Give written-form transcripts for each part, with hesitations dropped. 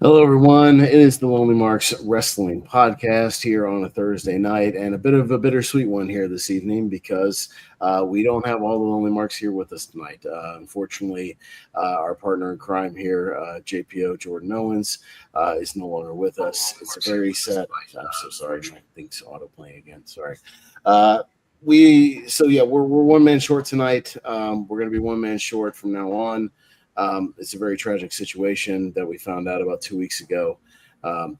Hello, everyone. It is the Lonely Marks Wrestling Podcast here on a Thursday night, and a bit of a bittersweet one here this evening because we don't have all the Lonely Marks here with us tonight. Unfortunately, our partner in crime here, JPO Jordan Owens, is no longer with us. It's a very sad. I'm so sorry. My thing's auto playing again. Sorry. Uh, we're 1 man short tonight. We're going to be 1 man short from now on. It's a very tragic situation that we found out about 2 weeks ago.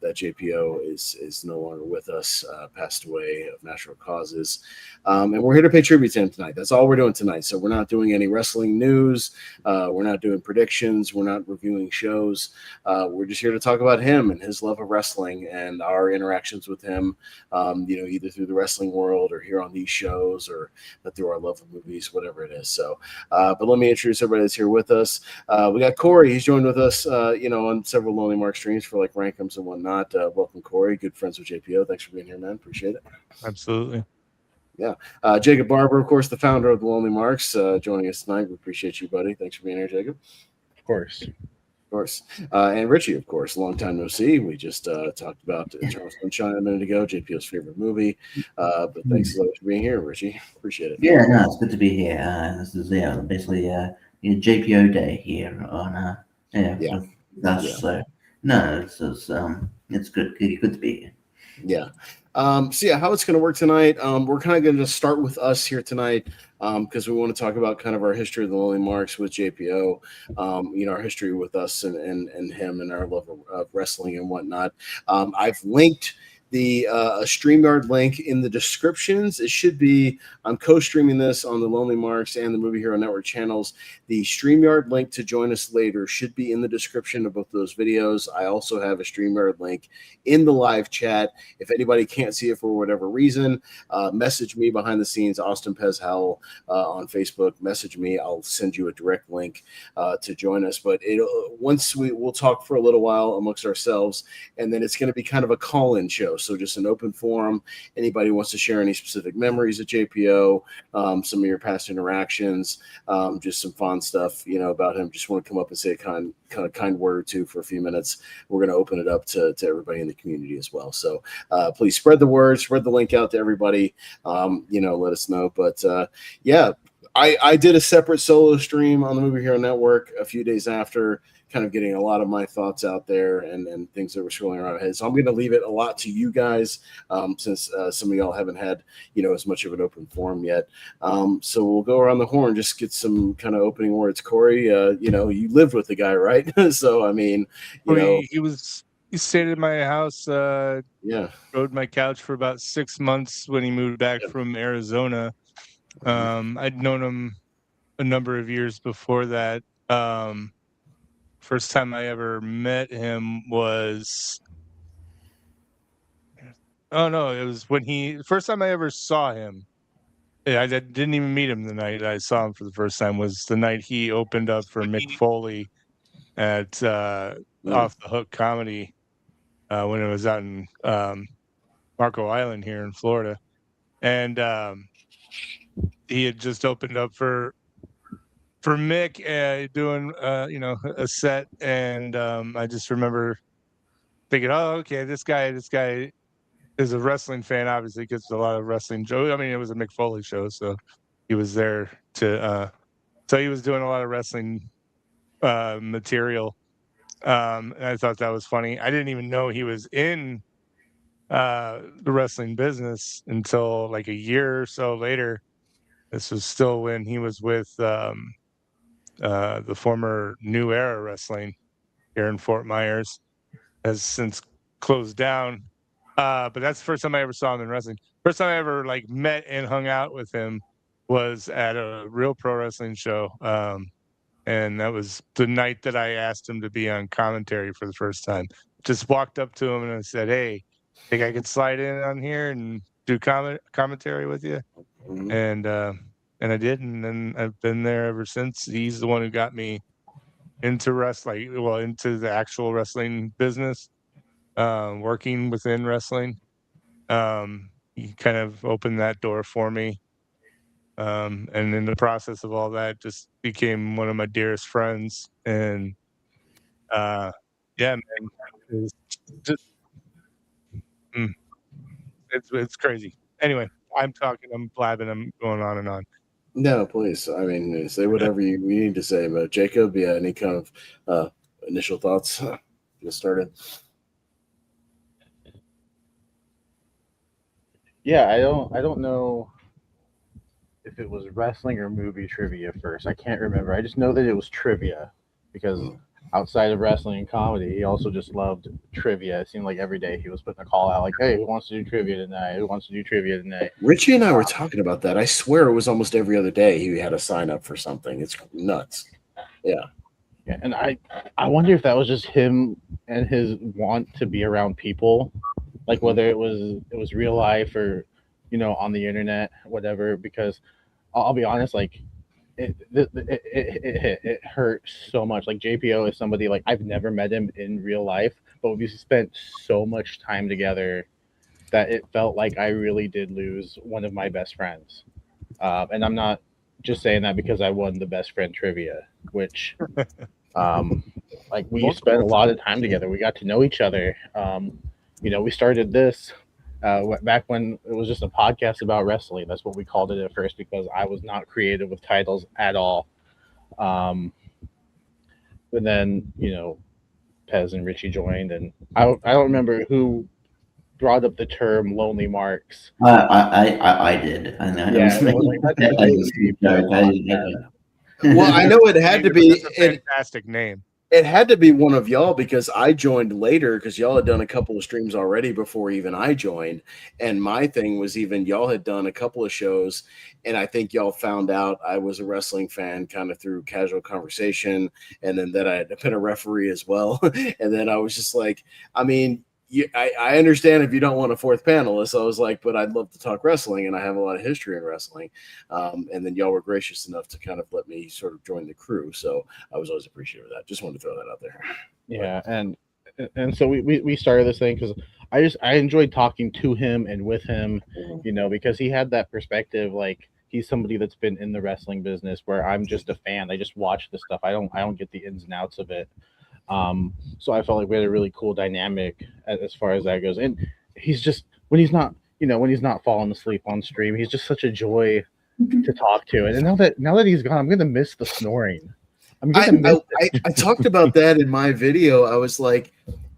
That JPO is no longer with us, passed away of natural causes, and we're here to pay tribute to him tonight. That's all we're doing tonight. So we're not doing any wrestling news. We're not doing predictions. We're not reviewing shows. We're just here to talk about him and his love of wrestling and our interactions with him. Either through the wrestling world or here on these shows or through our love of movies, whatever it is. So, but let me introduce everybody that's here with us. We got Corey. He's joined with us, on several Lonely Mark streams for like Rankums and whatnot. Welcome, Corey. Good friends with JPO. Thanks for being here, man. Appreciate it. Absolutely. Yeah. Jacob Barber, of course, the founder of the Lonely Marks, joining us tonight. We appreciate you, buddy. Thanks for being here, Jacob. Of course. Of course. And Richie, of course, long time no see. We just talked about Eternal Sunshine a minute ago, JPO's favorite movie. But thanks so much for being here, Richie. Appreciate it. Yeah, no, it's good to be here. This is basically JPO day here on So no, it's good to be here. Yeah. How it's going to work tonight. We're kind of going to start with us here tonight because we want to talk about kind of our history of the Lonely Marks with JPO, our history with us and him and our love of wrestling and whatnot. I've linked the StreamYard link in the descriptions. It should be, I'm co-streaming this on the Lonely Marks and the Movie Hero Network channels. The StreamYard link to join us later should be in the description of both those videos. I also have a StreamYard link in the live chat. If anybody can't see it for whatever reason, message me behind the scenes, Austin Pez Howell on Facebook. Message me. I'll send you a direct link to join us. But we'll talk for a little while amongst ourselves, and then it's going to be kind of a call-in show. So just an open forum. Anybody wants to share any specific memories at JPO, some of your past interactions, just some fun stuff, about him. Just want to come up and say a kind word or two for a few minutes. We're going to open it up to everybody in the community as well. So please spread the word, spread the link out to everybody. Let us know. But I did a separate solo stream on the Movie Hero Network a few days after, kind of getting a lot of my thoughts out there and things that were swirling around my head. So I'm going to leave it a lot to you guys since some of y'all haven't had, as much of an open forum yet. So we'll go around the horn, just get some kind of opening words. Corey, you lived with the guy, right? So, I mean, he stayed at my house, rode my couch for about 6 months when he moved back from Arizona. I'd known him a number of years before that. First time I ever met him was, it was first time I ever saw him. I didn't even meet him the night I saw him for the first time was the night he opened up for Mick Foley at Off the Hook Comedy when it was out in Marco Island here in Florida. And he had just opened up for Mick doing a set, and I just remember thinking, oh, okay, this guy is a wrestling fan, obviously gets a lot of wrestling shows. I mean, it was a Mick Foley show, so he was there to so he was doing a lot of wrestling material, and I thought that was funny. I didn't even know he was in the wrestling business until like a year or so later. This was still when he was with the former New Era Wrestling here in Fort Myers, has since closed down. But that's the first time I ever saw him in wrestling. First time I ever met and hung out with him was at a Real Pro Wrestling show. And that was the night that I asked him to be on commentary for the first time. Just walked up to him and I said, hey, think I could slide in on here and do commentary with you? Mm-hmm. And I did, and then I've been there ever since. He's the one who got me into wrestling, into the actual wrestling business, working within wrestling. He kind of opened that door for me. And in the process of all that, just became one of my dearest friends. And Yeah, man. It's just it's crazy. Anyway, I'm blabbing, I'm going on and on. No, please. I mean, say whatever you need to say. But Jacob, yeah, any kind of initial thoughts? Get started. Yeah, I don't know if it was wrestling or movie trivia first. I can't remember. I just know that it was trivia because outside of wrestling and comedy, he also just loved trivia. It seemed like every day he was putting a call out like, "Hey, who wants to do trivia tonight? Who wants to do trivia tonight?" Richie and I were talking about that. I swear it was almost every other day he had a sign up for something. It's nuts. Yeah. Yeah, and I wonder if that was just him and his want to be around people, like whether it was real life or on the internet, whatever. Because I'll be honest, like it hurt so much. Like JPO is somebody like I've never met him in real life, but we spent so much time together that it felt like I really did lose one of my best friends. And I'm not just saying that because I won the best friend trivia, which like we spent a lot of time together. We got to know each other. We started this back when it was just a podcast about wrestling. That's what we called it at first because I was not creative with titles at all. But then Pez and Richie joined, and I don't remember who brought up the term "lonely marks." I did. I know. Yeah, well, I know it had to be a fantastic name. It had to be one of y'all because I joined later because y'all had done a couple of streams already before even I joined. And my thing was even y'all had done a couple of shows. And I think y'all found out I was a wrestling fan kind of through casual conversation. And then that I had been a referee as well. And then I was just like, I mean, I understand if you don't want a fourth panelist. I was like, but I'd love to talk wrestling, and I have a lot of history in wrestling. And then y'all were gracious enough to kind of let me sort of join the crew. So I was always appreciative of that. Just wanted to throw that out there. Yeah, and so we started this thing because I enjoyed talking to him and with him, because he had that perspective. Like he's somebody that's been in the wrestling business where I'm just a fan. I just watch the stuff. I don't get the ins and outs of it. So I felt like we had a really cool dynamic as far as that goes. And he's just when he's not falling asleep on stream, he's just such a joy to talk to. And now that he's gone, I'm gonna miss the snoring. I talked about that in my video. I was like,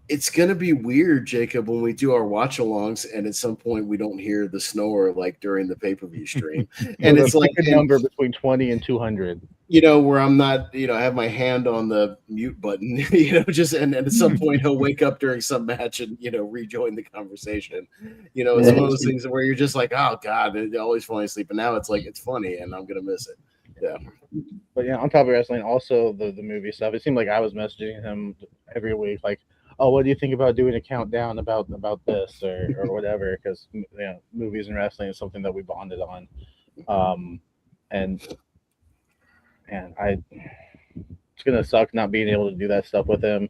it's gonna be weird, Jacob, when we do our watch-alongs, and at some point we don't hear the snore like during the pay-per-view stream. And it's like a number between 20 and 200. Where I'm not, I have my hand on the mute button, and at some point he'll wake up during some match and, rejoin the conversation. It's one of those things where you're just like, oh God, they're always falling asleep. And now it's like, it's funny and I'm going to miss it. Yeah. But on top of wrestling, also the movie stuff, it seemed like I was messaging him every week, like, oh, what do you think about doing a countdown about this or whatever? Because, movies and wrestling is something that we bonded on. And it's gonna suck not being able to do that stuff with him.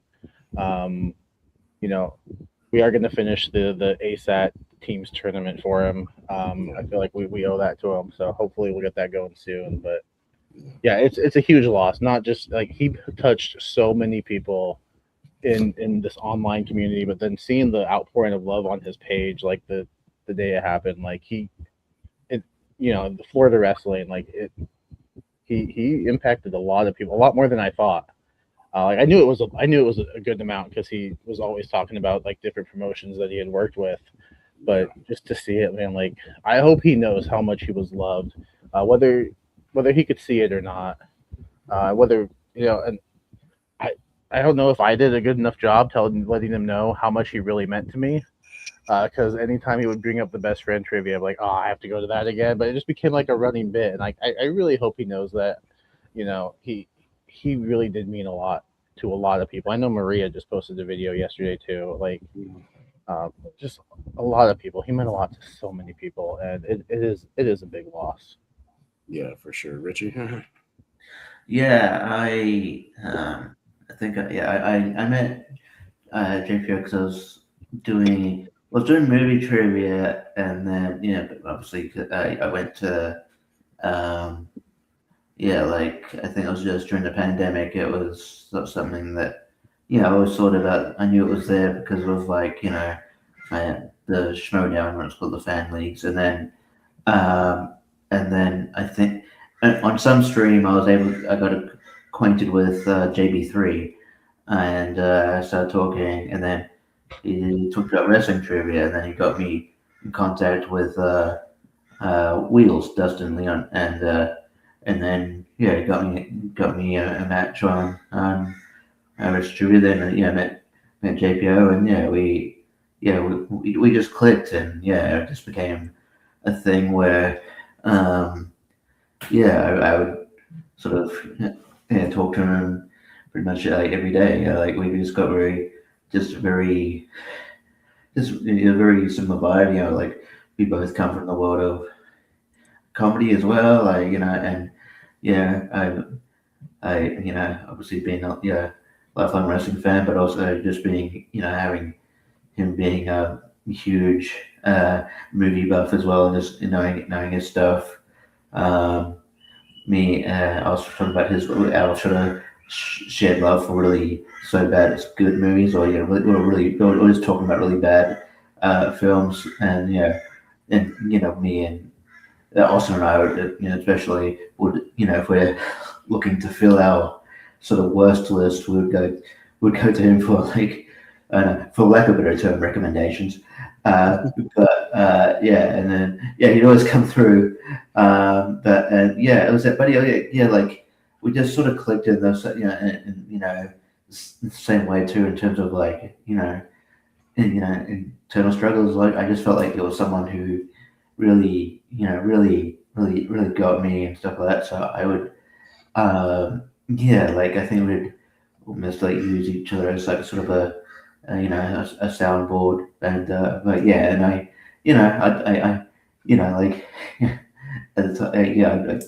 We are gonna finish the ASAT teams tournament for him. I feel like we owe that to him, so hopefully we'll get that going soon. But yeah, it's a huge loss. Not just like he touched so many people in this online community, but then seeing the outpouring of love on his page, like the day it happened, like the Florida wrestling, like it. He impacted a lot of people, a lot more than I thought. I knew it was a good amount because he was always talking about like different promotions that he had worked with, but just to see it, man, like I hope he knows how much he was loved, whether he could see it or not, and I don't know if I did a good enough job letting him know how much he really meant to me. Because anytime he would bring up the best friend trivia, I'm like, oh, I have to go to that again. But it just became like a running bit, and I really hope he knows that, he really did mean a lot to a lot of people. I know Maria just posted a video yesterday too. Like, just a lot of people. He meant a lot to so many people, and it is a big loss. Yeah, for sure, Richie. Yeah, I think I met JPO because I was doing movie trivia, and then obviously I went to like I think it was just during the pandemic. It was something that I always thought about. I knew it was there because of like the Schmodown, or it's called the fan leagues, and then I think on some stream I got acquainted with JB3, and I started talking, and then he talked about wrestling trivia, and then he got me in contact with Wheels, Dustin Leon, and then he got me a match on wrestling trivia. Then met JPO, and we just clicked, and it just became a thing where I would sort of talk to him pretty much like every day. Like we just got very very similar vibe. Like we both come from the world of comedy as well. Like and I obviously being a lifelong wrestling fan, but also just being having him being a huge movie buff as well, and just knowing his stuff. I was talking about our sort of shared love for really so bad it's good movies, or we're just talking about really bad films, and me and Austin and I would, especially would, if we're looking to fill our sort of worst list, we'd go to him for like, for lack of a better term, recommendations. And then he'd always come through. It was that, but like we just sort of clicked in those, the same way too, in terms of like, internal struggles. Like I just felt like it was someone who really, really got me and stuff like that. So I would, like I think we'd almost like use each other as like sort of a soundboard, and and like at the time,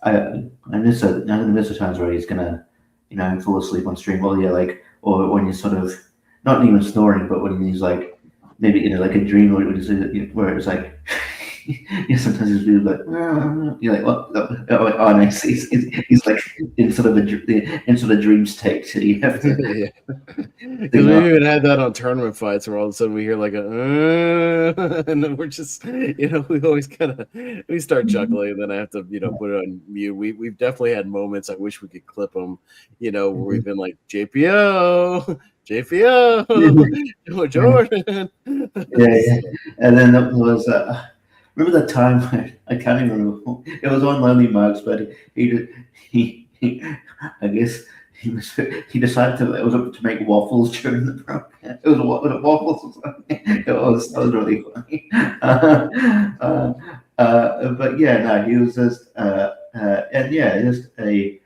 I miss the times where he's gonna fall asleep on stream, or when you're sort of not even snoring, but when he's like maybe in like a dream where it's like sometimes he's really like you're like what? Oh no, he's like in sort of dream state. So you have to because we even had that on tournament fights where all of a sudden we hear like and then we're just we always we start chuckling, and then I have to put it on mute. We've definitely had moments, I wish we could clip them, where we've been like JPO Jordan. And then there was remember that time when I can't even remember, it was on Lonely Mugs, but he I guess he decided to make waffles during the program. It was waffles or something. That was really funny. He was just just a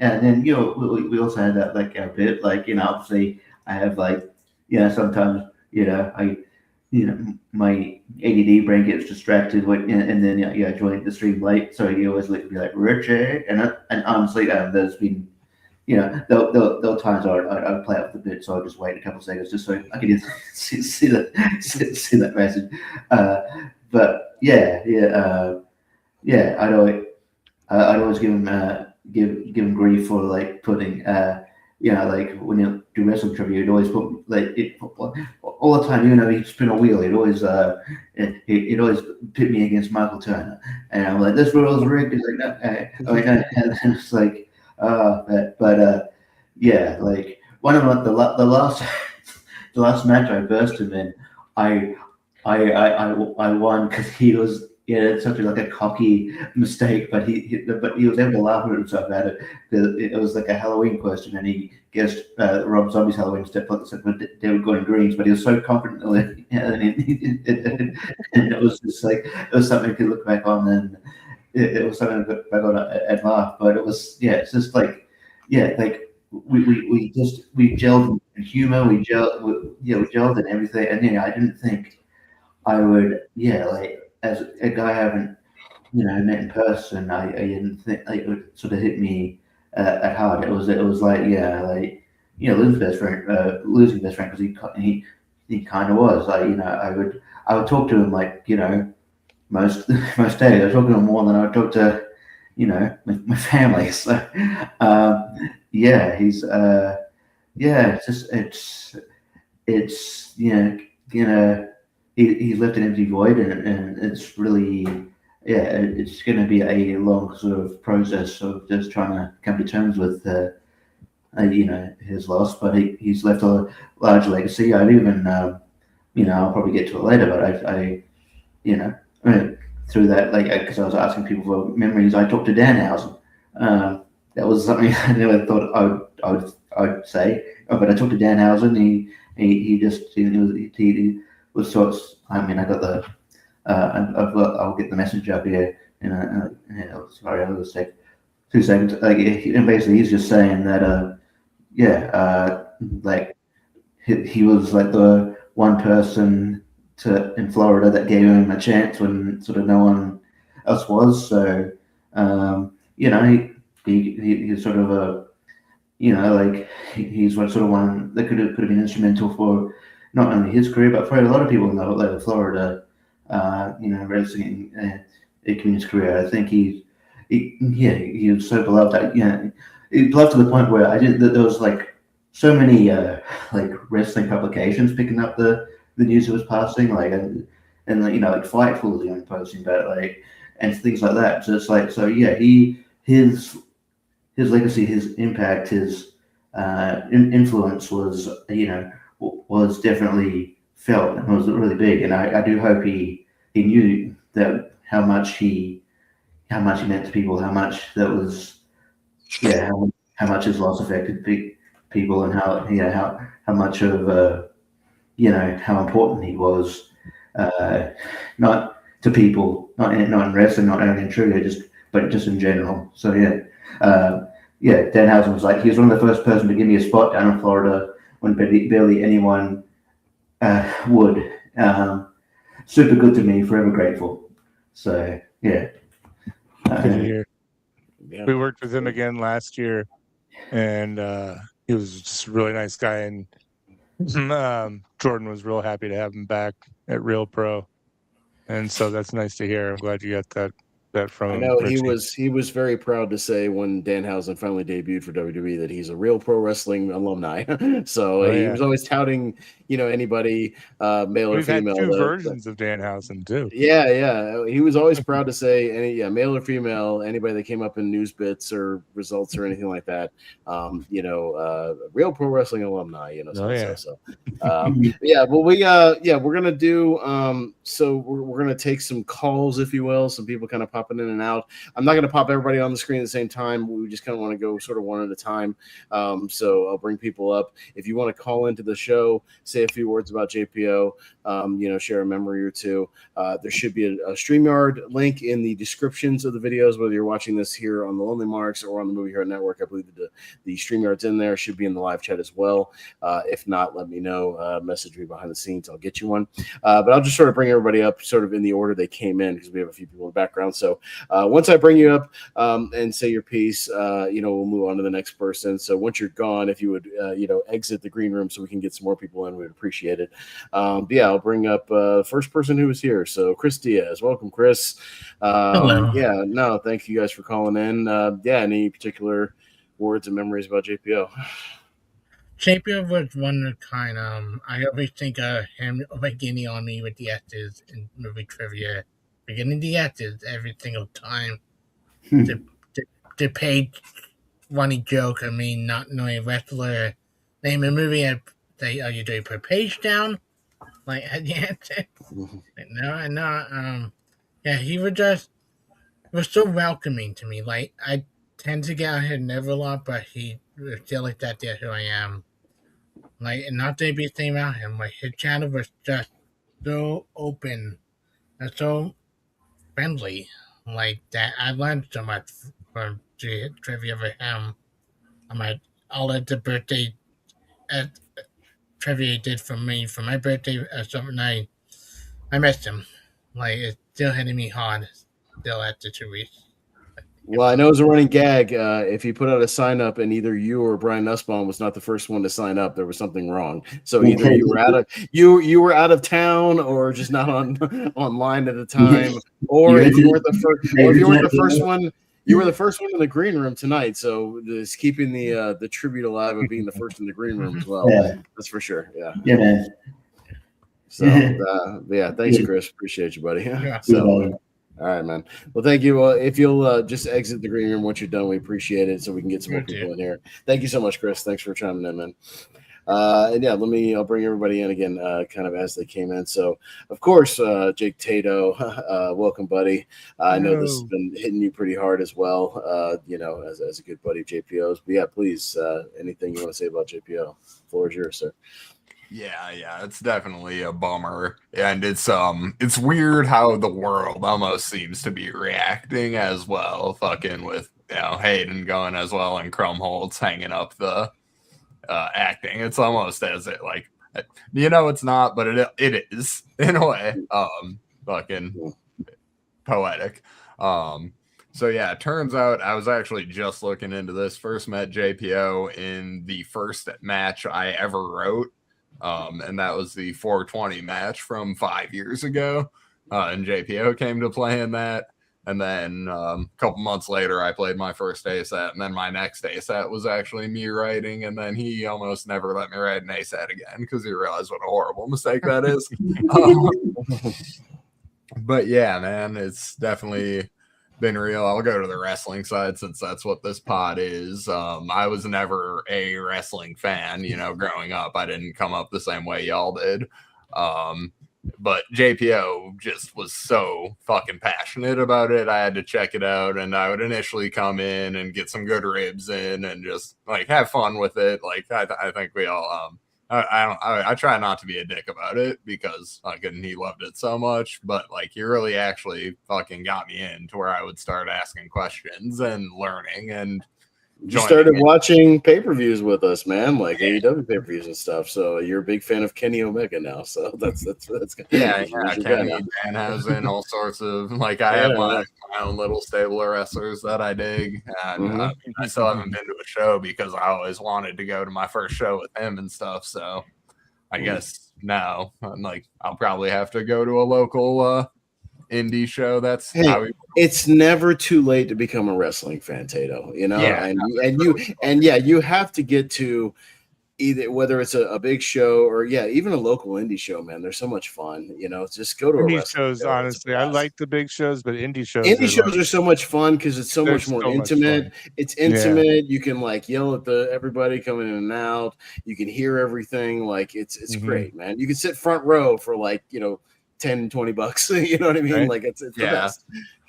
and then we also had that like a bit like obviously I have like sometimes I my ADD brain gets distracted and then joining the stream late, so he always like be like Richie, and honestly there's been there were times I'd play up the bit, so I'd just wait a couple of seconds just so I could see that message. I'd always give him grief for like putting like when you do wrestling trivia, you'd always put like all the time, he'd spin a wheel. He'd always pit me against Michael Turner, and I'm like, this world's rigged. He's like, no, and it's like, like one of the last match I versed him in, I won because he was. It's such a cocky mistake, but he was able to laugh at himself at it. It was like a Halloween question, and he guessed Rob Zombie's Halloween step like David Gordon Green's, but he was so confident and it was just like it was something you could look back on, and it was something to look back on and laugh. But it was it's just like we gelled in humor, we gelled in everything, and I didn't think I would as a guy I haven't, met in person, I didn't think it would sort of hit me at heart. It was like losing best friend because he kind of was like I would talk to him like most days. I was talking to him more than I would talk to my family. So he's yeah, it's he's left an empty void, and it's really, it's going to be a long sort of process of just trying to come to terms with his loss, but he's left a large legacy. I'd even I'll probably get to it later, but through that, like, because I was asking people for memories, I talked to Danhausen. That was something I never thought I would say, but I talked to Danhausen. He was sort of, I mean, I got the I'll get the message up here. Sorry, I'll just take 2 seconds. And basically, he's just saying that like he was like the one person in Florida that gave him a chance when sort of no one else was. So he's sort of a he's sort of one that could have been instrumental for not only his career but for a lot of people in the Florida wrestling community's career. I think he was so beloved that he beloved to the point where there was like so many like wrestling publications picking up the news of his passing, like and like Fightful was the only posting about it, like, and things like that. So it's like, so yeah, his legacy, his impact, his influence was definitely felt and was really big. And I do hope he knew that how much he meant to people, how much that was, how much his loss affected people, and how much of how important he was, not to people, not in wrestling, not only in trivia, but just in general. So Danhausen was like, he was one of the first person to give me a spot down in Florida when barely anyone would. Super good to me, forever grateful. So yeah. Good to hear. Yeah. We worked with him again last year, and he was just a really nice guy. And Jordan was real happy to have him back at Real Pro, and so that's nice to hear. I'm glad you got that from him. I know Richie. he was very proud to say when Danhausen finally debuted for WWE that he's a real pro wrestling alumni. So he was always touting, anybody, male or female. We've had 2 versions of Danhausen too. Yeah. He was always proud to say male or female, anybody that came up in news bits or results or anything like that, real pro wrestling alumni, we're gonna do so we're gonna take some calls, if you will, some people kind of popping in and out. I'm not going to pop everybody on the screen at the same time. We just kind of want to go sort of one at a time. So I'll bring people up. If you want to call into the show, say a few words about JPO, share a memory or two. There should be a StreamYard link in the descriptions of the videos, whether you're watching this here on the Lonely Marks or on the Movie Hero Network. I believe the StreamYard's in there. Should be in the live chat as well. If not, let me know. Message me behind the scenes. I'll get you one. But I'll just sort of bring everybody up sort of in the order they came in, because we have a few people in the background. So once I bring you up and say your piece, we'll move on to the next person. So once you're gone, if you would, exit the green room so we can get some more people in, we'd appreciate it. I'll bring up the first person who was here. So Chris Diaz, welcome, Chris. Hello. Yeah, no, thank you guys for calling in. Any particular words and memories about JPO? JPO was one of the kind. I always think of him beginning on me with the S's in movie trivia. Beginning the S's every single time. The paid funny joke of me not knowing a wrestler name a movie and say, "Are you doing per page down?" Like at the answer. No. He was so welcoming to me. Like, I tend to get out here never a lot, but he was still like that. There, who I am. Like, and not to be saying about him, like, his channel was just so open and so friendly. Like, that I learned so much from trivia for him. All of the birthday trivia he did for me for my birthday summer night. I missed him. Like, it's still hitting me hard. Still after 2 weeks. Well, I know it's a running gag. If you put out a sign up and either you or Brian Nussbaum was not the first one to sign up, there was something wrong. So either you were out of town, or just not online at the time, or if you weren't the first one. You were the first one in the green room tonight, so it's keeping the tribute alive of being the first in the green room as well. Yeah. That's for sure. Yeah. Yeah, man. So yeah, thanks, Chris. Appreciate you, buddy. Yeah. So. Yeah. All right, man. Well, thank you. If you'll just exit the green room once you're done, we appreciate it, so we can get some more people in here. Thank you so much, Chris. Thanks for chiming in, man. And yeah, I'll bring everybody in again, kind of as they came in. So, of course, Jake Tato, welcome, buddy. I know this has been hitting you pretty hard as well, as a good buddy of JPO's. But yeah, please, anything you want to say about JPO? Floor is yours, sir. Yeah, it's definitely a bummer, and it's weird how the world almost seems to be reacting as well. Fucking with Hayden going as well, and Krumholtz hanging up the acting. It's almost as it like it's not, but it is in a way. Fucking poetic. So yeah, it turns out I was actually just looking into this. First met JPO in the first match I ever wrote. And that was the 420 match from 5 years ago. And JPO came to play in that. And then a couple months later, I played my first ASAT. And then my next ASAT was actually me writing. And then he almost never let me write an ASAT again because he realized what a horrible mistake that is. But yeah, man, it's definitely been real. I'll go to the wrestling side since that's what this pod is. I was never a wrestling fan, growing up. I didn't come up the same way y'all did. But JPO just was so fucking passionate about it. I had to check it out, and I would initially come in and get some good ribs in and just like have fun with it. Like I think we all I try not to be a dick about it because he loved it so much, but like he really actually fucking got me in to where I would start asking questions and learning and you started watching pay-per-views with us, man, like AEW pay-per-views and stuff. So you're a big fan of Kenny Omega now. So that's good. Yeah, Kenny, Danhausen, all sorts of like I have my own little stable of wrestlers that I dig, and I still haven't been to a show because I always wanted to go to my first show with him and stuff. So I guess now I'll probably have to go to a local indie show. That's it's never too late to become a wrestling fan, Tato. You have to get to either whether it's a big show or even a local indie show, man. They're so much fun. Just go to indie a wrestling shows. show. Honestly, I like the big shows, but indie shows are so much fun because it's so much more intimate. It's intimate. Yeah. You can yell at everybody coming in and out. You can hear everything. It's great, man. You can sit front row for $10-$20. You know what I mean? Right. It's the best.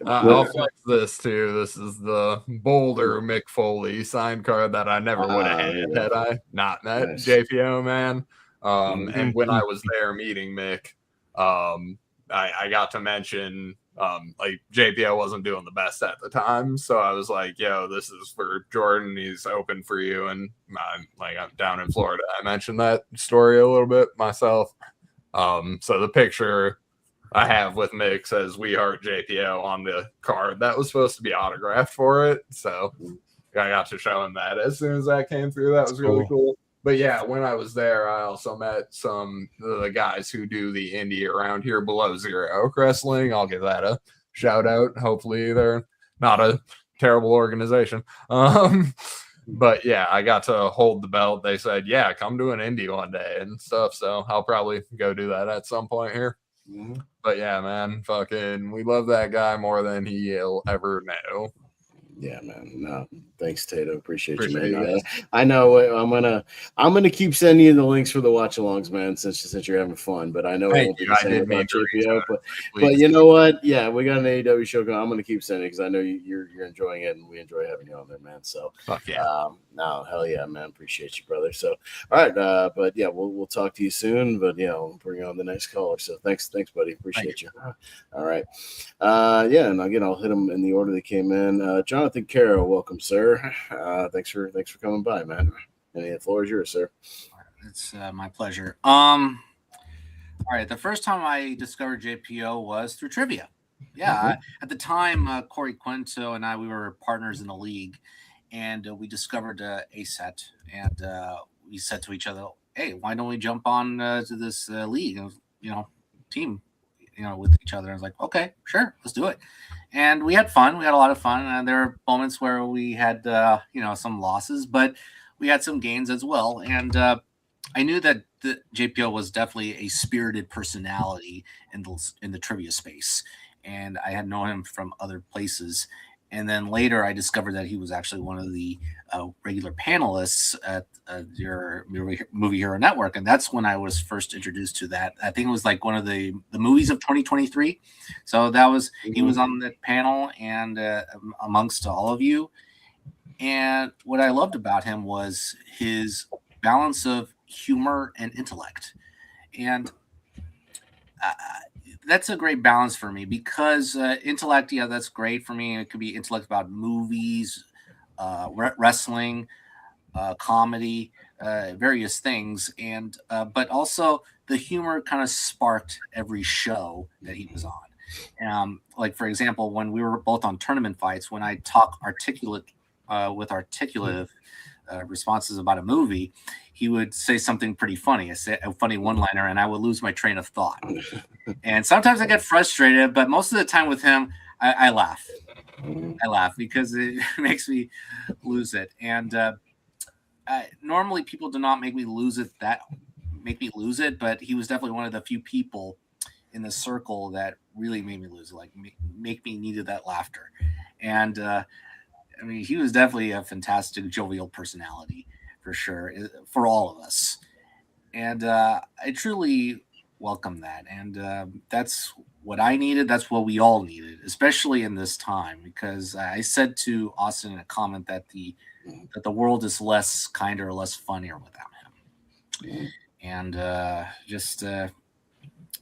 I'll flex this too. This is the Boulder Mick Foley signed card that I never would have had I not met JPO, man. And when I was there meeting Mick, I got to mention JPO wasn't doing the best at the time, so I was like, "Yo, this is for Jordan. He's open for you." And I'm down in Florida. I mentioned that story a little bit myself. So the picture I have with Mick says "We Heart JPO" on the card that was supposed to be autographed for it. So I got to show him that as soon as that came through. That was really cool. But yeah, when I was there, I also met some of the guys who do the indie around here, Below Zero Wrestling. I'll give that a shout out. Hopefully they're not a terrible organization. But yeah, I got to hold the belt. They said, yeah, come to an indie one day and stuff. So I'll probably go do that at some point here. Mm-hmm. But yeah, man, we love that guy more than he'll ever know. Yeah, man. No, thanks, Tato. Appreciate you, man. I know I'm gonna keep sending you the links for the watch-alongs, man, since you're having fun. But I know it won't be the same about JPO. But you know what? Yeah, we got an AEW show going. I'm gonna keep sending because I know you're enjoying it, and we enjoy having you on there, man. So fuck yeah. No, hell yeah, man. Appreciate you, brother. So all right, but yeah, we'll talk to you soon. But yeah, we'll bring on the next caller. So thanks, buddy. Appreciate you. All right. And again, I'll hit them in the order they came in. Jonathan Caro, welcome, sir. Thanks for coming by, man. And the floor is yours, sir. It's my pleasure. All right. The first time I discovered JPO was through trivia. Yeah. At the time, Corey Quinto and we were partners in the league, and we discovered ASET, and we said to each other, "Hey, why don't we jump on to this league, team, with each other?" I was like, "Okay, sure, let's do it." and we had fun. We had a lot of fun. There were moments where we had, some losses, but we had some gains as well. And I knew that the JPO was definitely a spirited personality in the trivia space, and I had known him from other places. And then later, I discovered that he was actually one of the regular panelists at your Movie Hero Network, and that's when I was first introduced to that. I think it was like one of the movies of 2023. So that was he was on the panel and amongst all of you. And what I loved about him was his balance of humor and intellect, and that's a great balance for me because intellect, yeah, that's great for me. It could be intellect about movies, wrestling, comedy, various things, and but also the humor kind of sparked every show that he was on. Like for example, when we were both on tournament fights, when I talk with articulative responses about a movie, he would say something pretty funny, a funny one-liner, and I would lose my train of thought. And sometimes I get frustrated, but most of the time with him, I laugh. I laugh because it makes me lose it. And normally people do not make me lose it, but he was definitely one of the few people in the circle that really made me lose it, like make me needed that laughter. And I mean, he was definitely a fantastic, jovial personality for sure, for all of us. And I truly welcome that. And that's what I needed. That's what we all needed, especially in this time, because I said to Austin in a comment that the world is less kinder, less funnier without him. And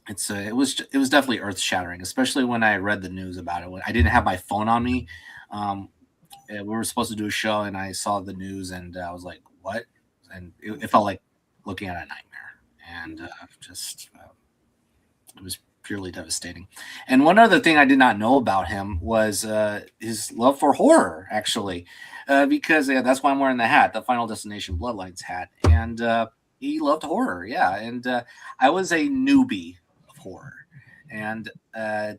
it was definitely earth shattering, especially when I read the news about it. When I didn't have my phone on me. We were supposed to do a show, and I saw the news, and I was like, "What?" And it felt like looking at a nightmare, and it was purely devastating. And one other thing I did not know about him was his love for horror, actually, because that's why I'm wearing the hat, the Final Destination Bloodlines hat, and he loved horror, yeah. And I was a newbie of horror, and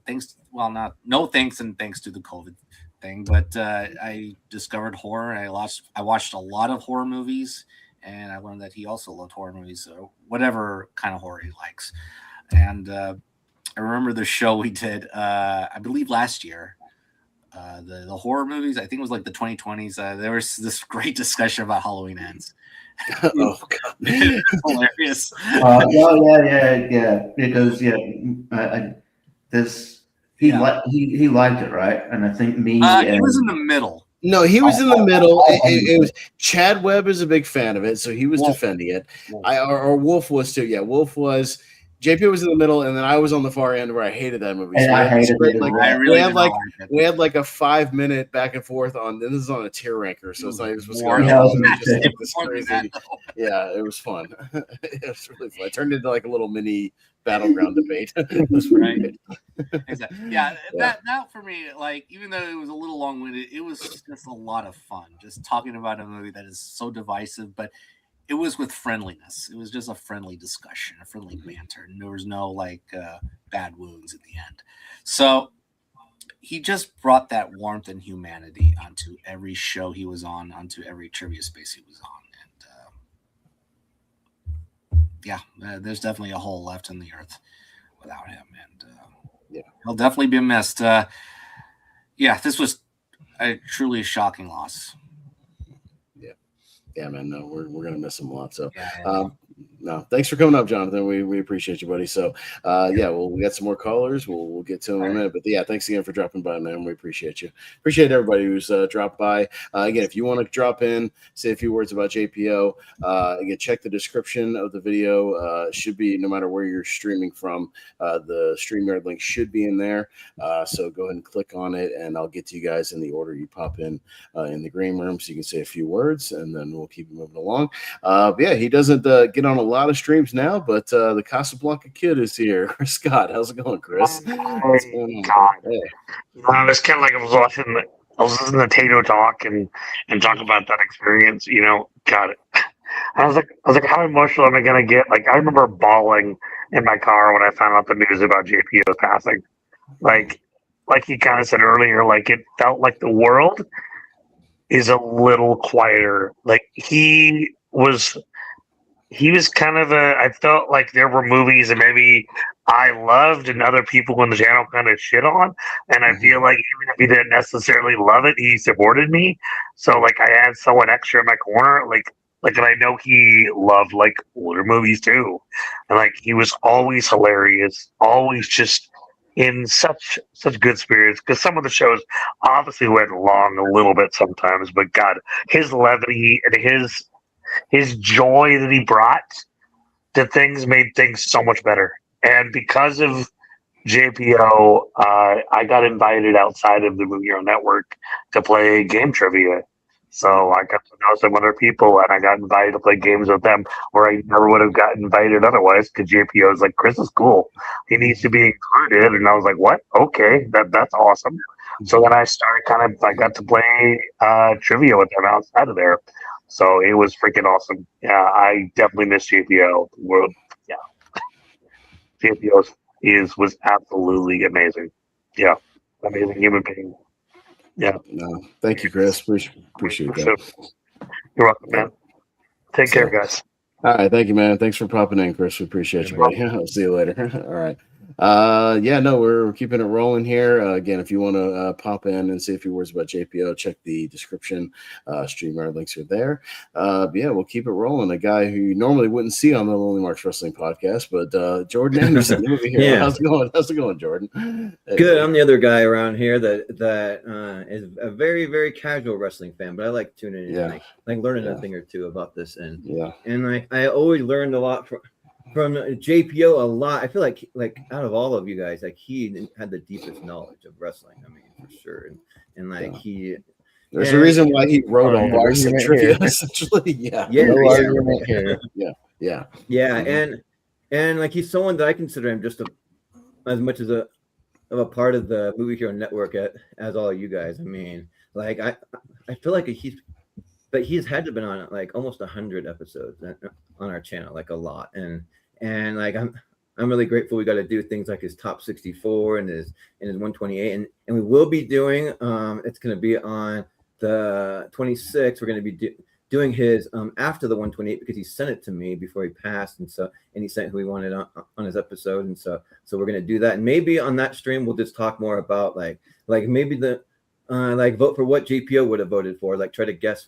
thanks to the COVID thing, but I discovered horror, and I watched a lot of horror movies, and I learned that he also loved horror movies, so whatever kind of horror he likes. And I remember the show we did, I believe last year, the horror movies. I think it was like the 2020s. There was this great discussion about Halloween Ends. Oh God, hilarious! Yeah. Because he liked it, right? And I think he was in the middle. No, he was in the middle. It was Chad Webb is a big fan of it, so he was defending it. Or Wolf was too. Yeah, Wolf was. JP was in the middle, and then I was on the far end where I hated that movie. So we had like a 5-minute back and forth on. This is on a tier ranker, so it's not even supposed to go. This crazy. Yeah, it was fun. It was really fun. It turned into like a little mini battleground debate. It was right. Exactly. Yeah, that for me, like, even though it was a little long-winded, it was just a lot of fun. Just talking about a movie that is so divisive, but it was with friendliness. It was just a friendly discussion, a friendly banter. And there was no bad wounds in the end. So he just brought that warmth and humanity onto every show he was on, onto every trivia space he was on. And there's definitely a hole left in the earth without him. And he'll definitely be missed. This was truly a shocking loss. Yeah, man. No, we're gonna miss him a lot. So, no, thanks for coming up, Jonathan. We appreciate you, buddy. So, we got some more callers. We'll get to them in a minute. But yeah, thanks again for dropping by, man. We appreciate you. Appreciate everybody who's dropped by. Again, if you want to drop in, say a few words about JPO. Again, check the description of the video. It should be, no matter where you're streaming from, the StreamYard link should be in there. So go ahead and click on it, and I'll get to you guys in the order you pop in the green room, so you can say a few words, and then we'll keep moving along. He doesn't get on a lot of streams now, but the Casablanca Kid is here. Scott, how's it going, Chris? What's going on? Hey. It's kind of like I was listening to Tato talk and talk about that experience. Got it. I was like, how emotional am I gonna get? Like, I remember bawling in my car when I found out the news about JPO's passing. Like like he kind of said earlier, like it felt like the world is a little quieter. Like he was kind of I felt like there were movies that maybe I loved and other people on the channel kind of shit on. And I feel like even if he didn't necessarily love it, he supported me. So like I had someone extra in my corner, and I know he loved like older movies too. And like he was always hilarious, always just in such good spirits, because some of the shows obviously went long a little bit sometimes, but God, his levity and his joy that he brought to things made things so much better. And because of JPO, I got invited outside of the Movie Hero Network to play game trivia. So I got to know some other people, and I got invited to play games with them where I never would have gotten invited otherwise, because JPO is like, Chris is cool. He needs to be included. And I was like, what? Okay, that's awesome. So then I got to play trivia with them outside of there. So it was freaking awesome. Yeah, I definitely miss JPO. Yeah, JPO was absolutely amazing. Yeah, amazing human being. Yeah. No, thank you, Chris. Appreciate that. You're welcome, man. Take care, guys. All right, thank you, man. Thanks for popping in, Chris. We appreciate you, buddy. I'll see you later. All right. We're keeping it rolling here. Again, if you want to pop in and say a few words about JPO, check the description. StreamYard links are there. We'll keep it rolling. A guy who you normally wouldn't see on the Lonely Marks Wrestling podcast, but Jordan Anderson over here. Yeah. How's it going, Jordan? Good. I'm the other guy around here that is a very, very casual wrestling fan, but I like tuning in, like learning a thing or two about this, and like I always learned a lot from JPO a lot. I feel like out of all of you guys, like he had the deepest knowledge of wrestling. I mean, for sure, and like there's a reason why he wrote all the wrestling trivia. Essentially, and like he's someone that I consider him just as much as of a part of the Movie Hero Network as all of you guys. I mean, like I feel like he's had to have been on like almost 100 episodes on our channel, like a lot, and like I'm really grateful we got to do things like his top 64 and his 128, and we will be doing it's going to be on the 26th. We're going to be doing his after the 128, because he sent it to me before he passed, and he sent who he wanted on his episode, and so we're going to do that, and maybe on that stream we'll just talk more about like maybe the like vote for what JPO would have voted for, like try to guess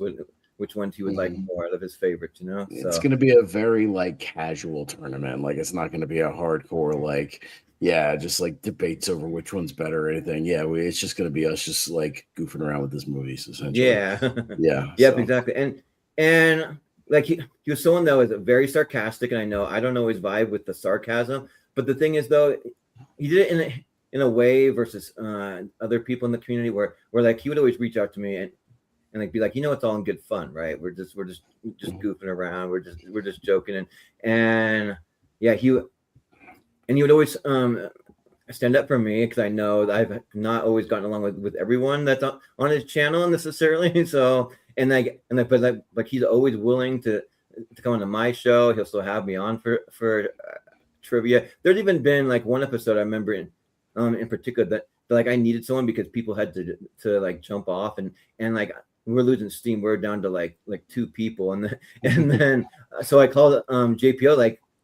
which ones he would like more out of his favorites, you know? It's going to be a very like casual tournament. Like it's not going to be a hardcore, like, just like debates over which one's better or anything. It's just going to be us just like goofing around with this movies, essentially. Exactly. And like he was someone that was very sarcastic, and I don't always vibe with the sarcasm, but the thing is though, he did it in a way versus other people in the community where like he would always reach out to me and like be like, it's all in good fun, right? We're just goofing around, we're just joking, and he would always stand up for me, because I know that I've not always gotten along with everyone that's on his channel necessarily. So but he's always willing to come on to my show. He'll still have me on for trivia. There's even been like one episode I remember in particular that like I needed someone because people had to like jump off, and like we're losing steam. We're down to like 2 people, and then so I called JPO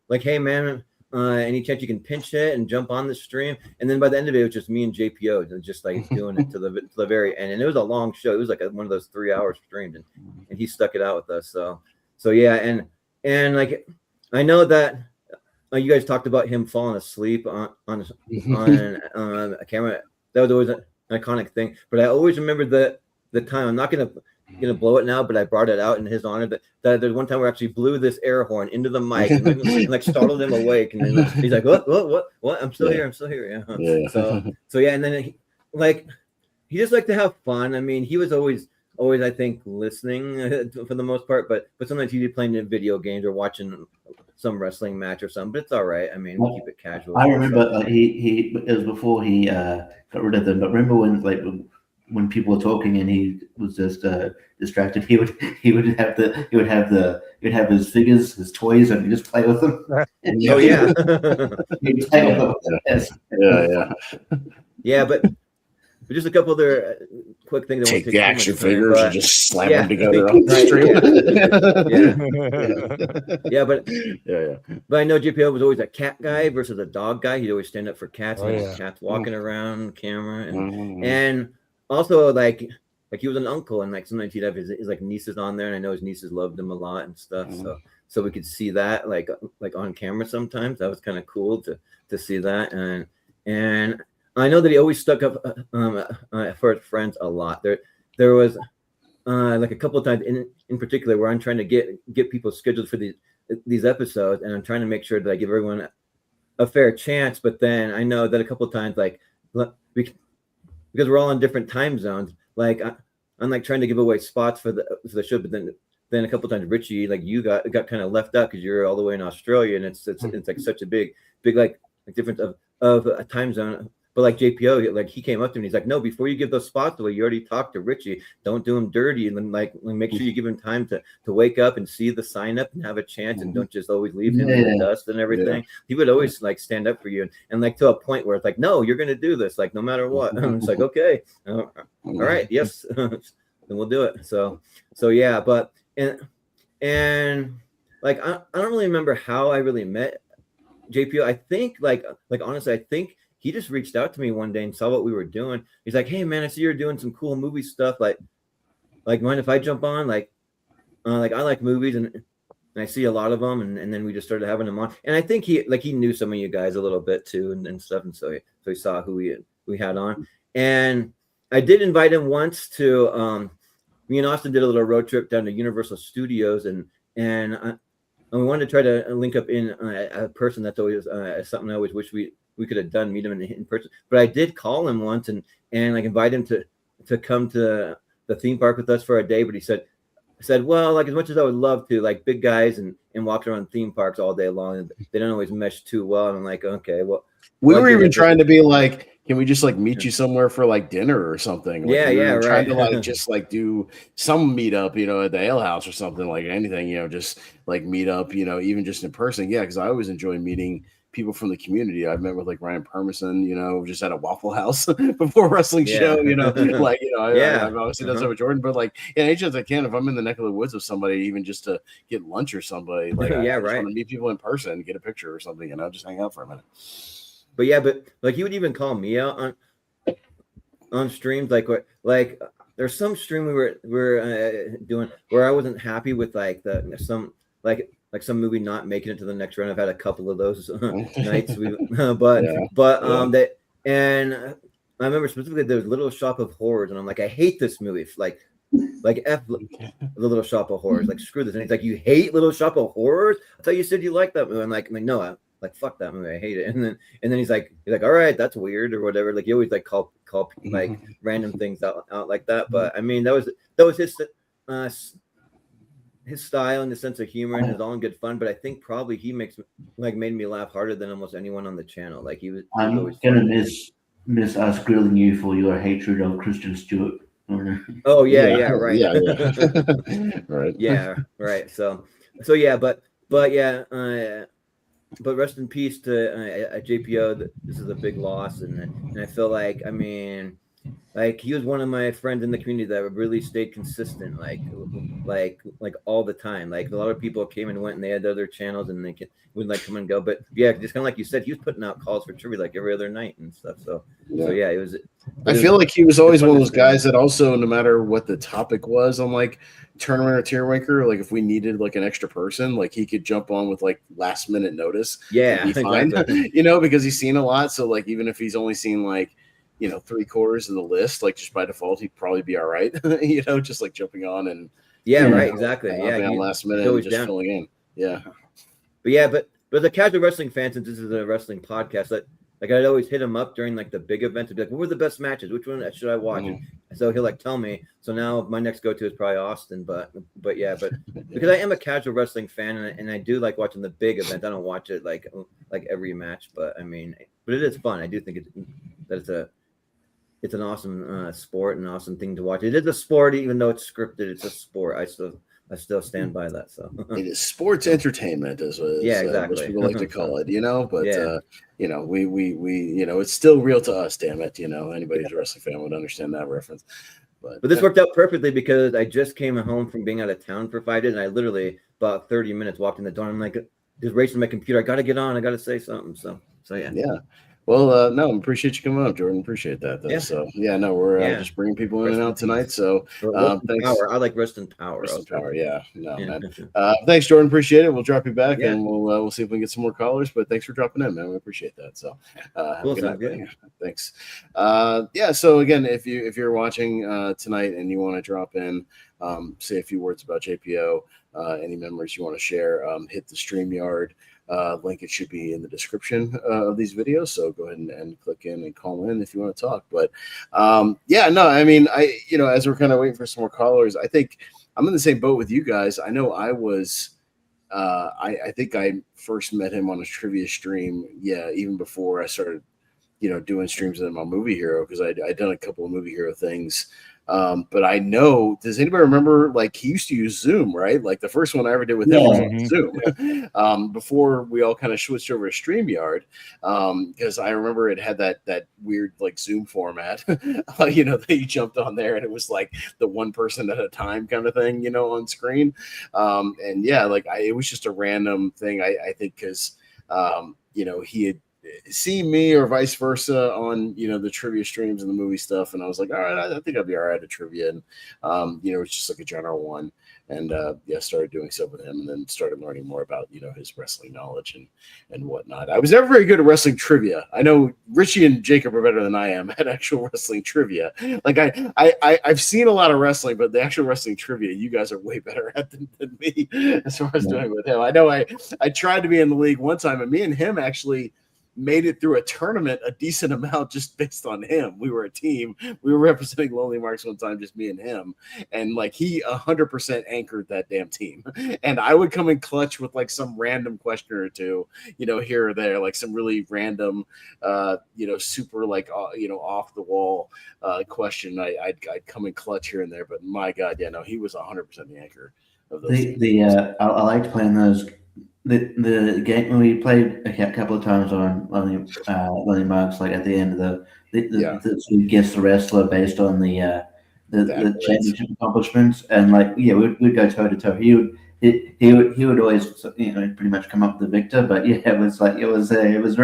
like hey man, any chance you can pinch it and jump on the stream? And then by the end of it was just me and JPO and just like doing it to the very end, and it was a long show. It was like one of those 3-hour streams, and he stuck it out with us. So yeah, and like I know that you guys talked about him falling asleep on a camera. That was always an iconic thing, but I always remember the time. I'm not gonna blow it now, but I brought it out in his honor. That there's one time we actually blew this air horn into the mic and like startled him awake, and then he's like, "What? I'm still here. Yeah. So yeah, and then he just liked to have fun. I mean, he was always I think listening for the most part, but sometimes he'd be playing video games or watching some wrestling match or something. But it's all right. I mean, we keep it casual. I remember it was before he got rid of them. But remember when people were talking and he was just distracted, he would have his figures, his toys, and he just play with them. Oh yeah. He'd play with them. Yeah, but just a couple other quick things. Take the action figures and just slam them together right, on the stream. But I know JPO was always a cat guy versus a dog guy. He'd always stand up for cats and cats walking around the camera, and also like he was an uncle, and like sometimes he'd have his like nieces on there, and I know his nieces loved him a lot and stuff. So we could see that like on camera sometimes. That was kind of cool to see that, and I know that he always stuck up for his friends a lot. There was like a couple of times in particular where I'm trying to get people scheduled for these episodes, and I'm trying to make sure that I give everyone a fair chance. But then I know that a couple of times, like because we're all in different time zones, like I'm like trying to give away spots for the show, but then a couple of times Richie, like you got kind of left out because you're all the way in Australia, and it's like such a big like difference of a time zone. But like JPO, like he came up to me, he's like, no, before you give those spots away, you already talked to Richie. Don't do him dirty, and then like make sure you give him time to wake up and see the sign up and have a chance, and don't just always leave him in the dust and everything. He would always like stand up for you, and like to a point where it's like, no, you're gonna do this, like no matter what. It's like, okay, all right, yes, then we'll do it. So yeah, but and like I don't really remember how I really met JPO. I think like honestly, I think he just reached out to me one day and saw what we were doing. He's like, hey man, I see you're doing some cool movie stuff. Like mind if I jump on? Like I like movies and I see a lot of them. And then we just started having them on. And I think he knew some of you guys a little bit too and stuff. And so he saw who we had on. And I did invite him once to, me and Austin did a little road trip down to Universal Studios and we wanted to try to link up in a person. That's always something I always wish we could have done, meet him in person. But I did call him once and like invite him to come to the theme park with us for a day. But he said, well, like as much as I would love to, like big guys and walk around theme parks all day long, they don't always mesh too well. And I'm like, okay, well, we were even trying to be like, can we just like meet you somewhere for like dinner or something? Like, right. Trying to like just like do some meetup, at the ale house or something, like anything, just like meet up, even just in person. Yeah, because I always enjoy meeting people from the community. I've met with like Ryan Permison, just at a Waffle House before a wrestling show, like, I've obviously done so with Jordan, but like, any chance I can, if I'm in the neck of the woods with somebody, even just to get lunch or somebody, like, I just want to meet people in person, get a picture or something, just hang out for a minute. But like he would even call me out on streams, like there's some stream we were doing where I wasn't happy with like some movie not making it to the next round. I've had a couple of those nights. And I remember specifically there was Little Shop of Horrors, and I'm like, I hate this movie. Like F the Little Shop of Horrors. Like screw this. And he's like, you hate Little Shop of Horrors? I thought you said you liked that movie. I'm like, no, like fuck that movie. I hate it. And then he's like, all right, that's weird or whatever. Like he always like call like random things out like that. But I mean, that was his style and his sense of humor, and it's all in good fun. But I think probably he made me laugh harder than almost anyone on the channel. Like he was. I'm gonna miss us grilling you for your hatred of Christian Stewart. Oh yeah, right. Yeah. Right. Yeah, right. So yeah, but rest in peace to JPO. This is a big loss, and I feel like, I mean, like he was one of my friends in the community that really stayed consistent, like all the time. Like a lot of people came and went, and they had other channels, and they would like come and go. But yeah, just kind of like you said, he was putting out calls for trivia like every other night and stuff. So yeah, it was. I feel like he was always one of those guys that also, no matter what the topic was on like tournament or tier ranker, like if we needed like an extra person, like he could jump on with like last minute notice. Yeah, and be fine. Exactly. Because he's seen a lot. So like even if he's only seen like 3/4 of the list, like just by default, he'd probably be all right. Just like jumping on and right, exactly. On last minute and just filling in. Yeah. But the casual wrestling fan, since this is a wrestling podcast, like I'd always hit him up during like the big events and be like, what were the best matches? Which one should I watch? And so he'll like tell me. So now my next go-to is probably Austin, but because I am a casual wrestling fan and I do like watching the big events. I don't watch it like every match, but I mean, but it is fun. I do think it's an awesome sport and an awesome thing to watch. It is a sport, even though it's scripted. It's a sport. I still I still stand by that. So it is sports entertainment, as exactly. most people like to call it, you know. But you know, we you know, it's still real to us. Damn it, you know, anybody who's a wrestling fan would understand that reference. But this worked out perfectly because I just came home from being out of town for 5 days, and I literally about 30 minutes walked in the door. And I'm like, just racing my computer. I got to get on. I got to say something. So yeah. Yeah. Well, no, appreciate you coming up, Jordan. Appreciate that. Though. Yeah. So yeah, no, we're just bringing people in and out tonight. So thanks. Power. I like Wrestling Power. Yeah. No, man. Thanks, Jordan. Appreciate it. We'll drop you back, and we'll see if we can get some more callers. But thanks for dropping in, man. We appreciate that. So have a good night. Good. Thanks. Yeah. So again, if you're watching tonight and you want to drop in, say a few words about JPO, any memories you want to share, hit the StreamYard. Link, it should be in the description of these videos, so go ahead and click in and call in if you want to talk. But I mean, as we're kind of waiting for some more callers, I think I'm in the same boat with you guys. I know I was I think I first met him on a trivia stream, even before I started doing streams in my Movie Hero, because I'd done a couple of Movie Hero things. But I know, does anybody remember, like, he used to use Zoom, right? Like the first one I ever did with him was on Zoom. Before we all kind of switched over to StreamYard, because I remember it had that weird like Zoom format, that you jumped on there and it was like the one person at a time kind of thing, on screen. It was just a random thing. I think because he had see me or vice versa on the trivia streams and the movie stuff, and I was like, all right, I think I'll be all right at trivia, and it's just like a general one, and started doing stuff with him, and then started learning more about his wrestling knowledge and whatnot. I was never very good at wrestling trivia. I know Richie and Jacob are better than I am at actual wrestling trivia. Like I've seen a lot of wrestling, but the actual wrestling trivia you guys are way better at than me as far as doing with him. I know I tried to be in the league one time, and me and him actually made it through a tournament a decent amount just based on him. We were a team. We were representing Lonely Marks one time, just me and him. And like he 100% anchored that damn team. And I would come in clutch with like some random question or two, here or there, like some really random, super like, off the wall question. I'd come in clutch here and there, but my God, he was 100% the anchor of those teams. I liked playing those. The game we played a couple of times on Lonely Marks, like at the end of we guess the wrestler based on the championship accomplishments, and we'd go toe to toe. He would always pretty much come up with the victor, but it was very it was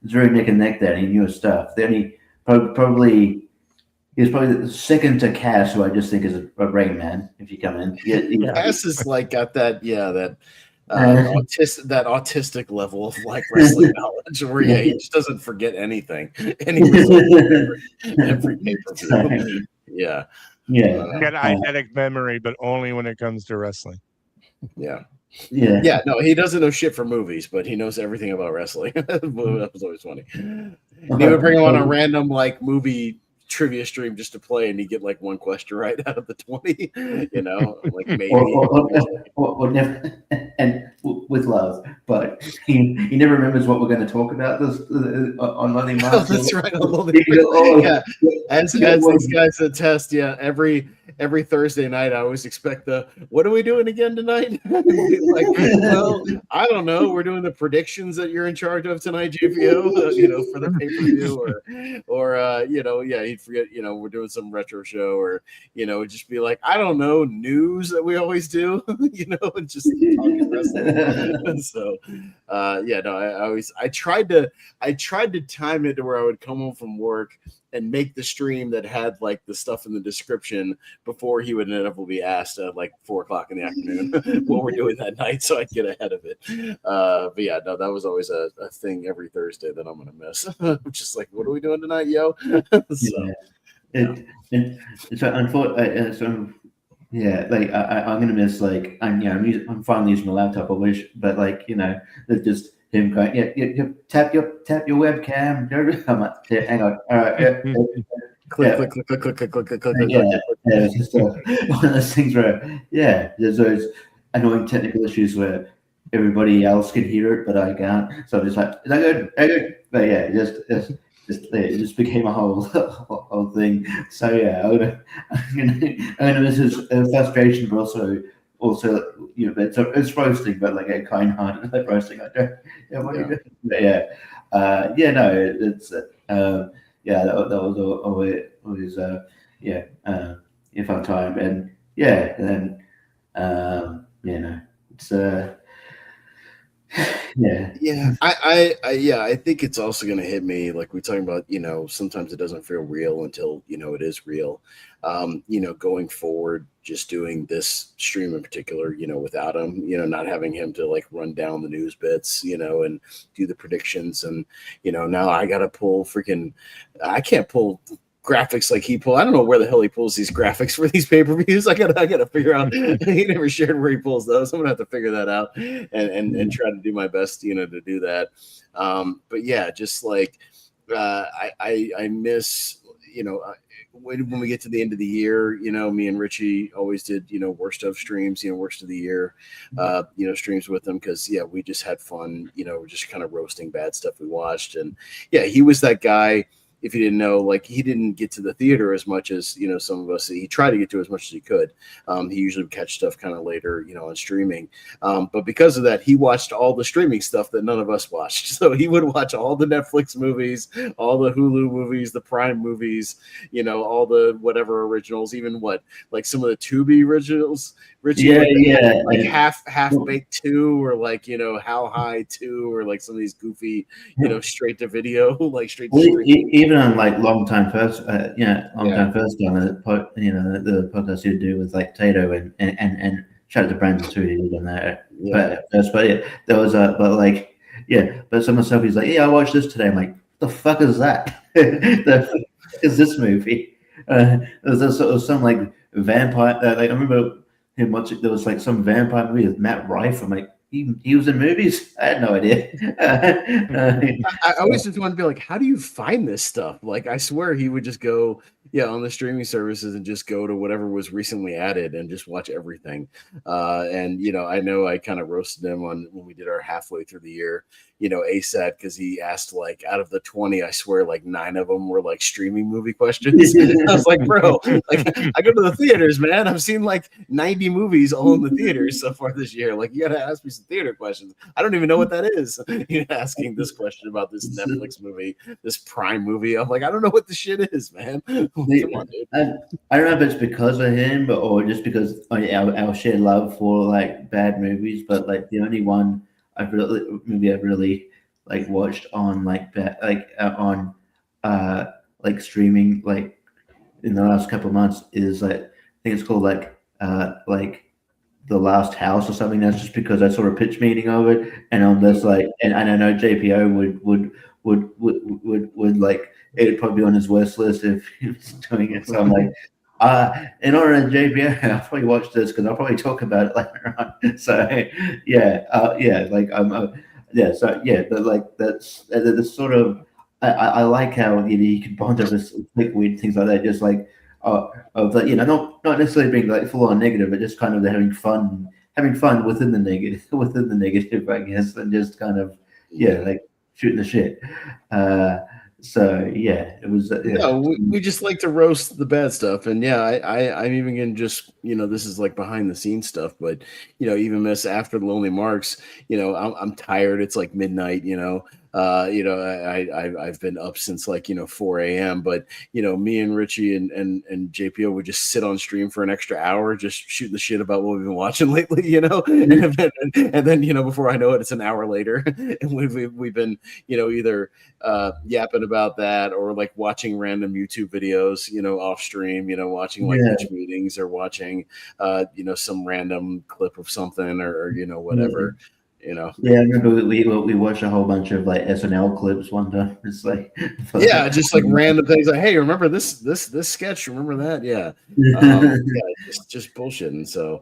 very neck and neck there. And he knew his stuff. Then he probably. He's probably the second to Cass, who I just think is a Rain Man. If you come in, Cass is like got that autistic level of like wrestling knowledge, where he just doesn't forget anything, and he was every pay-per-view. He got an eidetic memory, but only when it comes to wrestling. No, he doesn't know shit for movies, but he knows everything about wrestling. That was always funny. And he would bring him on a random like movie trivia stream just to play, and you get like one question right out of the 20, like maybe or never, and with love, but he never remembers what we're going to talk about this on Monday morning. That's right. As these guys attest, every Thursday night I always expect what are we doing again tonight? Like, well, I don't know, we're doing the predictions that you're in charge of tonight, GPO, for the pay-per-view, or he'd forget, we're doing some retro show, or it'd just be like, I don't know, news that we always do, and just talking wrestling. So I tried to time it to where I would come home from work and make the stream that had like the stuff in the description before he would inevitably be asked at like 4:00 in the afternoon what we're doing that night, so I'd get ahead of it. That was always a thing every Thursday that I'm gonna miss. I'm just like, what are we doing tonight, yo? I'm gonna miss, like, I'm finally using my laptop, I wish, but like, it's just him going, tap your webcam. I'm like, hang on, all right, click. It's just one of those things where, there's those annoying technical issues where everybody else can hear it, but I can't. So I'm just like, is that good? But it just became a whole thing. So yeah, and this is frustration, but also it's roasting, but like a kind-hearted like roasting. I don't, yeah, what are you doing? But no, it's that was always a fun time, and then it's I think it's also going to hit me like we're talking about. Sometimes it doesn't feel real until it is real. Going forward, just doing this stream in particular, without him, not having him to like run down the news bits, and do the predictions, and now I got to pull I can't pull graphics like he pulled. I don't know where the hell he pulls these graphics for these pay-per-views. I gotta figure out. He never shared where he pulls those. I'm gonna have to figure that out and try to do my best, to do that. But yeah, just like I miss, when we get to the end of the year, me and Richie always did, worst of streams, worst of the year, streams with them because we just had fun, we're just kind of roasting bad stuff we watched, and he was that guy. If you didn't know, like he didn't get to the theater as much as some of us. He tried to get to as much as he could. He usually would catch stuff kind of later, on streaming. But because of that, he watched all the streaming stuff that none of us watched. So he would watch all the Netflix movies, all the Hulu movies, the Prime movies, all the whatever originals, even like some of the Tubi originals. Richie, like half baked 2, or like How High 2, or like some of these goofy, straight to video, like straight to stream. Even on like long time first on the podcast you do with like Tato and shout out to Brandon too, he did on that. But there was but some of the stuff he's like, I watched this today. I'm like, the fuck is that? The fuck is this movie? There was some like vampire. Like I remember him watching. There was like some vampire movie with Matt Rife. I'm like, he was in movies. I had no idea. I always just want to be like, how do you find this stuff? Like, I swear he would just go, on the streaming services and just go to whatever was recently added and just watch everything. And I know I kind of roasted him on when we did our halfway through the year, ASAT, because he asked like out of the 20, I swear like 9 of them were like streaming movie questions. I was like, bro, like I go to the theaters, man. I've seen like 90 movies all in the theaters so far this year. Like, you got to ask me some theater questions. I don't even know what that is. You're asking this question about this Netflix movie, this Prime movie. I'm like, I don't know what the shit is, man. Come on, dude. I don't know if it's because of him, or just because our shared love for like bad movies. But like the only one I've really like watched on like streaming like in the last couple of months is like, I think it's called like The Last House or something. That's just because I saw a pitch meeting of it, and I'm just like, and I know JPO would like, it'd probably be on his worst list if he was doing it. So I'm like, in order to JPO, I'll probably watch this because I'll probably talk about it later on. So but like that's sort of, I like how you can bond over liquid things like that, just like of like, not necessarily being like full on negative, but just kind of having fun within the negative, I guess, and just kind of like shooting the shit. So it was. We just like to roast the bad stuff, and I'm even gonna just this is like behind the scenes stuff, but even miss after the Lonely Marks. I'm tired. It's like midnight. I've been up since like 4 a.m. But me and Richie and JPO would just sit on stream for an extra hour, just shooting the shit about what we've been watching lately. And then before I know it, it's an hour later, and we've been either yapping about that or like watching random YouTube videos off stream, watching like pitch meetings or watching some random clip of something or whatever. I remember we watched a whole bunch of like SNL clips one time. It's like just like random things like, hey, remember this sketch? Remember that? Just bullshitting. So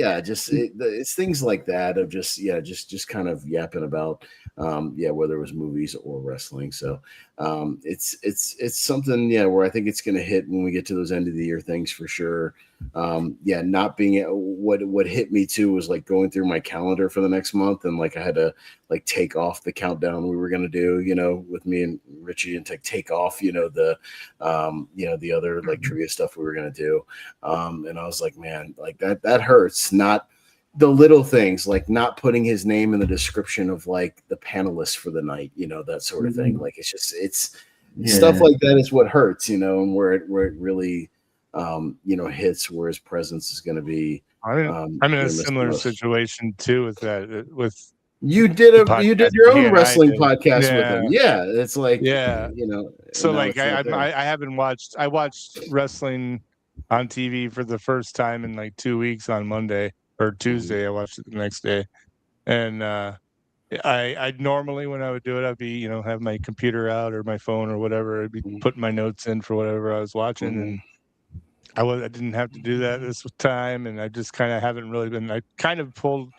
it's things like that of just kind of yapping about whether it was movies or wrestling. So it's something where I think it's going to hit when we get to those end of the year things for sure. not being what hit me too was like going through my calendar for the next month, and like I had to like take off the countdown we were gonna do, with me and Richie, and take off, the other like trivia stuff we were gonna do, and I was like, man, like that hurts. Not the little things, like not putting his name in the description of like the panelist for the night, that sort of thing. Like it's stuff like that is what hurts, and where it really hits, where his presence is going to be. I'm in a similar situation too with that. With you did your own wrestling podcast with him. Yeah, it's like So like I haven't watched. I watched wrestling on TV for the first time in like 2 weeks on Monday or Tuesday. I watched it the next day, and I normally when I would do it, I'd be have my computer out or my phone or whatever. I'd be putting my notes in for whatever I was watching, and I didn't have to do that this time, and I just kind of haven't really been. I kind of pulled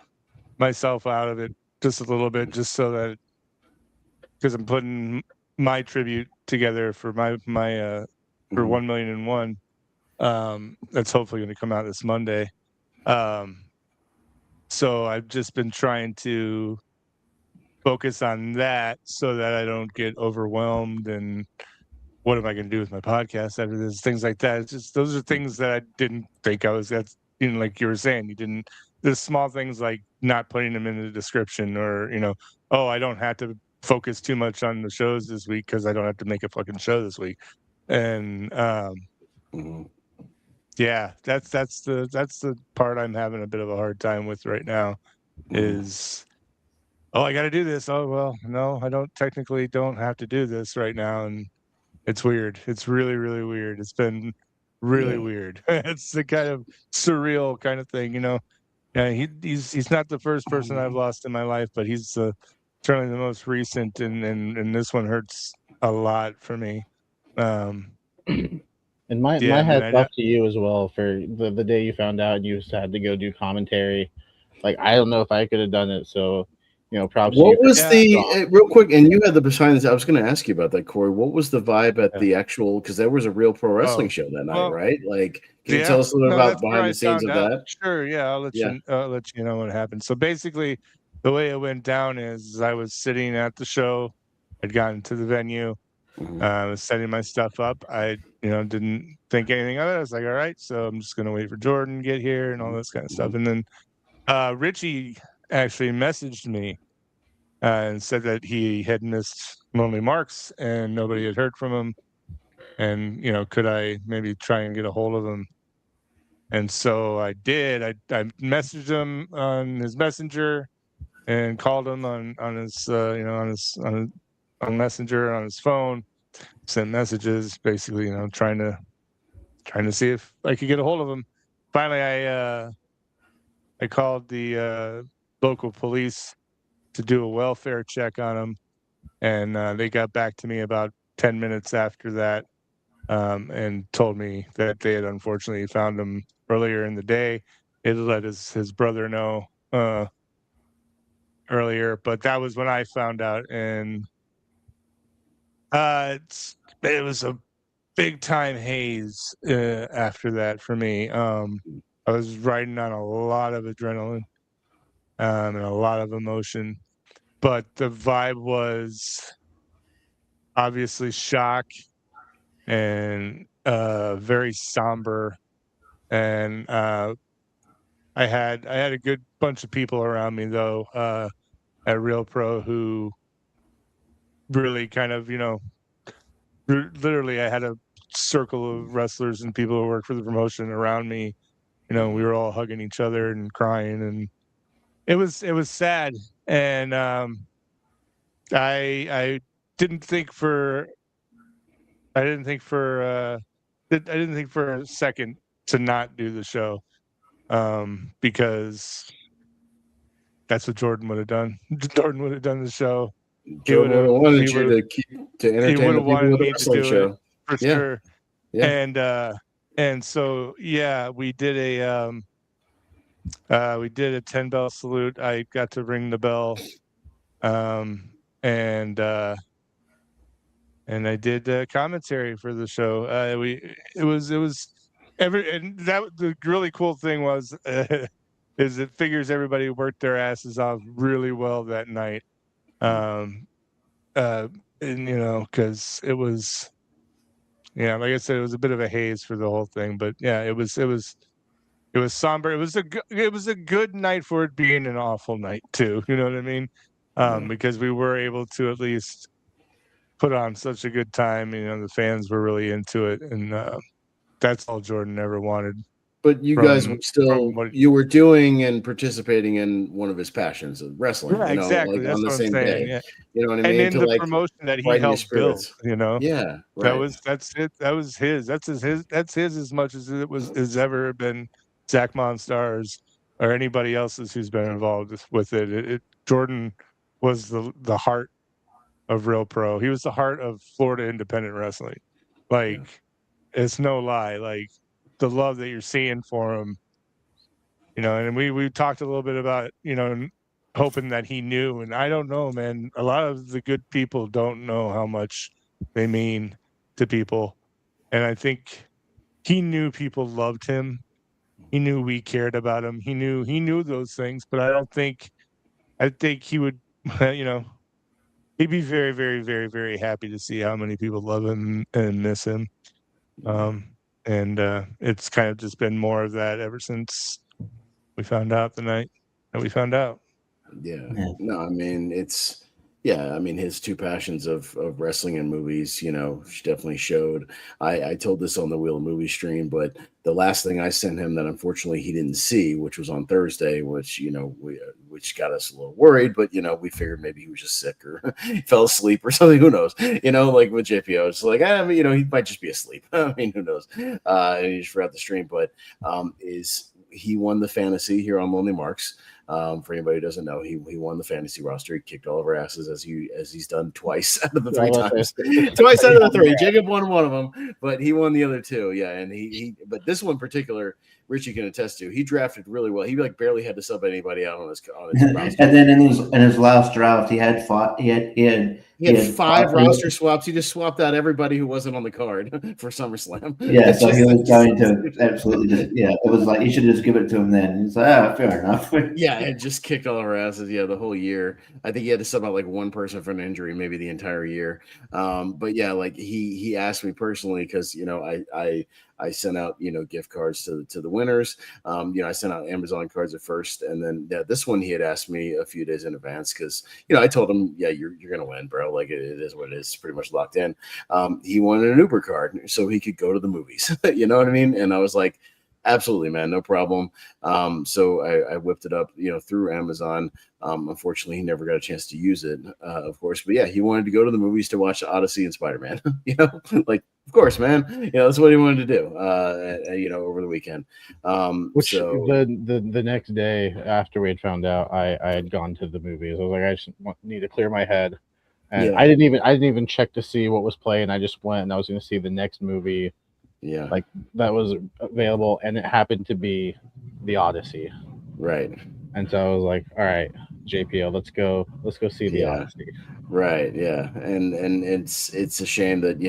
myself out of it just a little bit, just so that because I'm putting my tribute together for my for 1,000,001. That's hopefully going to come out this Monday. So I've just been trying to focus on that so that I don't get overwhelmed and what am I going to do with my podcast after this? Things like that. It's just those are things that I didn't think I was. That's like you were saying, the small things like not putting them in the description, or I don't have to focus too much on the shows this week because I don't have to make a fucking show this week, and yeah, that's the part I'm having a bit of a hard time with right now. Is I got to do this. Oh well, no, I don't have to do this right now, and it's weird. It's really, really weird. It's been really weird. It's the kind of surreal kind of thing, Yeah, he's not the first person I've lost in my life, but he's certainly the most recent, and this one hurts a lot for me. And my hat's off to you as well for the day you found out and you had to go do commentary. Like I don't know if I could have done it, so props. What was real quick? And you had the behind this. I was going to ask you about that, Corey. What was the vibe at the actual? Because there was a real pro wrestling show that night, right? Like, can you tell us a little about behind the scenes of that? Sure. Yeah, I'll let you know what happened. So basically, the way it went down is I was sitting at the show. I'd gotten to the venue. I was setting my stuff up. I didn't think anything of it. I was like, all right, so I'm just going to wait for Jordan to get here and all this kind of stuff. And then Richie actually messaged me and said that he had missed Lonely Marks and nobody had heard from him, and could I maybe try and get a hold of him? And so I did. I messaged him on his messenger and called him on his on messenger on his phone, sent messages basically trying to see if I could get a hold of him. Finally I called the local police to do a welfare check on him, and they got back to me about 10 minutes after that, and told me that they had unfortunately found him earlier in the day. It let his brother know earlier, but that was when I found out, and it was a big time haze after that for me. I was riding on a lot of adrenaline and a lot of emotion, but the vibe was obviously shock and very somber. And I had a good bunch of people around me though at Real Pro who really kind of literally I had a circle of wrestlers and people who work for the promotion around me. We were all hugging each other and crying, and it was sad. And I didn't think for a second to not do the show, because that's what Jordan would have done. Jordan would have done the show. Jordan would have wanted you to entertain the people with the wrestling show. For sure. Yeah. And so we did a 10 bell salute. I got to ring the bell, and I did commentary for the show. It was And that the really cool thing was is it figures everybody worked their asses off really well that night. And because it was, like I said, it was a bit of a haze for the whole thing, but yeah, it was somber. It was a good night for it being an awful night too. You know what I mean? Because we were able to at least put on such a good time. The fans were really into it, and that's all Jordan ever wanted. But you guys were still you were doing and participating in one of his passions of wrestling. Yeah, exactly. That's on the what same I'm saying. day. Yeah. You know what I mean? And in the promotion that he helped build, Yeah, right. that's it. That was his. That's his as much as it has ever been Zach Monstars or anybody else's who's been involved with it. Jordan was the heart of Real Pro. He was the heart of Florida independent wrestling. It's no lie. Like the love that you're seeing for him, and we talked a little bit about, hoping that he knew. And I don't know, man. A lot of the good people don't know how much they mean to people. And I think he knew people loved him. He knew we cared about him. He knew those things, but I think he would, he'd be very, very, very, very happy to see how many people love him and miss him. And it's kind of just been more of that ever since we found out the night that we found out. Yeah. No, I mean, his two passions of wrestling and movies, definitely showed. I told this on the Wheel of Movie stream, but the last thing I sent him that unfortunately he didn't see, which was on Thursday, which got us a little worried, but we figured maybe he was just sick or fell asleep or something. Who knows? Like with JPO, it's like, he might just be asleep. I mean, who knows? And he just forgot the stream, but he won the fantasy here on Lonely Marks. For anybody who doesn't know, he won the fantasy roster. He kicked all of our asses as he's done twice out of the three times. Twice out of the three. Jacob won one of them, but he won the other two. Yeah, and but this one in particular, Richie can attest to. He drafted really well. He barely had to sub anybody out on his roster. And then in his last draft, he had five. He had five roster swaps. He just swapped out everybody who wasn't on the card for SummerSlam. Yeah, so he was going to absolutely just it was like you should just give it to him then. He's like, fair enough. Yeah, and just kicked all our asses. Yeah, the whole year. I think he had to sub out like one person for an injury, maybe the entire year. But yeah, like he asked me personally because I sent out gift cards to the winners. I sent out Amazon cards at first, and then this one he had asked me a few days in advance because I told him, yeah, you're gonna win, bro. Like it is what it is. It's pretty much locked in. He wanted an Uber card so he could go to the movies. You know what I mean? And I was like, absolutely, man, no problem. So I whipped it up, through Amazon. Unfortunately, he never got a chance to use it, of course. But yeah, he wanted to go to the movies to watch Odyssey and Spider-Man. Like, of course, man. That's what he wanted to do. Over the weekend. The next day after we had found out, I had gone to the movies. I was like, I just need to clear my head. And I didn't even check to see what was playing. I just went and I was going to see the next movie. Yeah, like that was available, and it happened to be the Odyssey. Right. And so I was like, all right, JPO, let's go see the Odyssey. Right. Yeah. And it's a shame that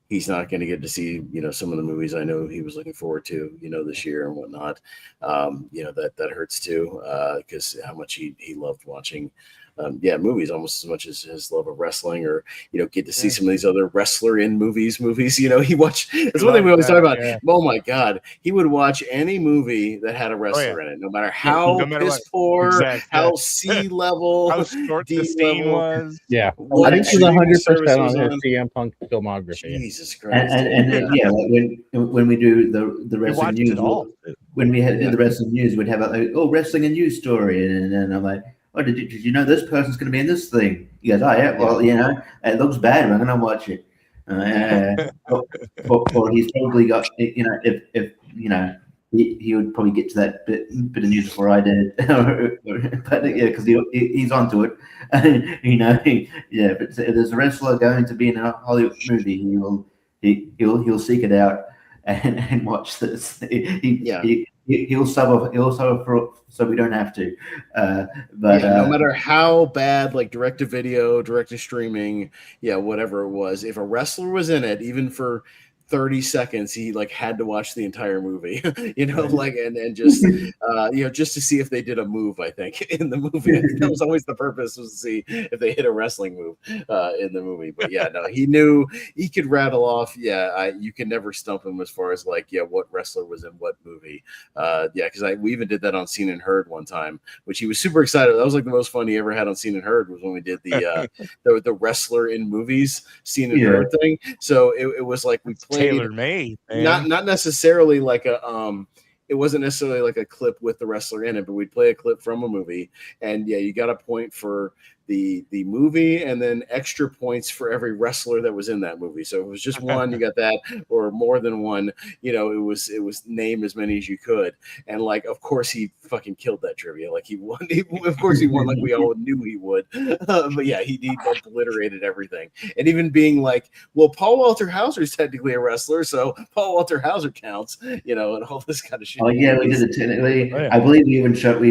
he's not going to get to see some of the movies I know he was looking forward to this year and whatnot. That hurts too, because how much he loved watching movies almost as much as his love of wrestling, or get to see some of these other wrestler in movies. He watched. That's one thing we always talk about. Yeah. Oh my God, he would watch any movie that had a wrestler in it, no matter how piss poor, how C level, how short the scene was. Yeah, I think he's 100% on his CM Punk filmography. Jesus Christ! And when we do the wrestling news, when we had the wrestling news, we'd have wrestling and news story, and I'm like, oh, did you know this person's going to be in this thing? He goes, oh, yeah, well, it looks bad. I'm going to watch it. Or he's probably got, if he would probably get to that bit of news before I did. But yeah, because he's onto it. But if there's a wrestler going to be in a Hollywood movie, he'll seek it out and watch this. He'll suffer for, so we don't have to. But no matter how bad, like direct to video, direct to streaming, whatever it was, if a wrestler was in it, even for 30 seconds he like had to watch the entire movie, like and just just to see if they did a move. I think in the movie, I think that was always the purpose, was to see if they hit a wrestling move in the movie. But yeah, no, he knew he could rattle off. You can never stump him as far as like what wrestler was in what movie. Because we even did that on Seen and Heard one time, which he was super excited. That was like the most fun he ever had on Seen and Heard, was when we did the wrestler in movies Seen and Heard thing. So it was like we played tailor-made, man. not necessarily like a it wasn't necessarily like a clip with the wrestler in it, but we'd play a clip from a movie, and you got a point for the movie, and then extra points for every wrestler that was in that movie. So if it was just one, you got that, or more than one, it was name as many as you could. And like, of course, he fucking killed that trivia. Like he won. Of course, he won. Like we all knew he would. But yeah, he obliterated everything. And even being like, well, Paul Walter Hauser is technically a wrestler, so Paul Walter Hauser counts. And all this kind of shit. Oh yeah, we did it technically. Oh, yeah. I believe we even showed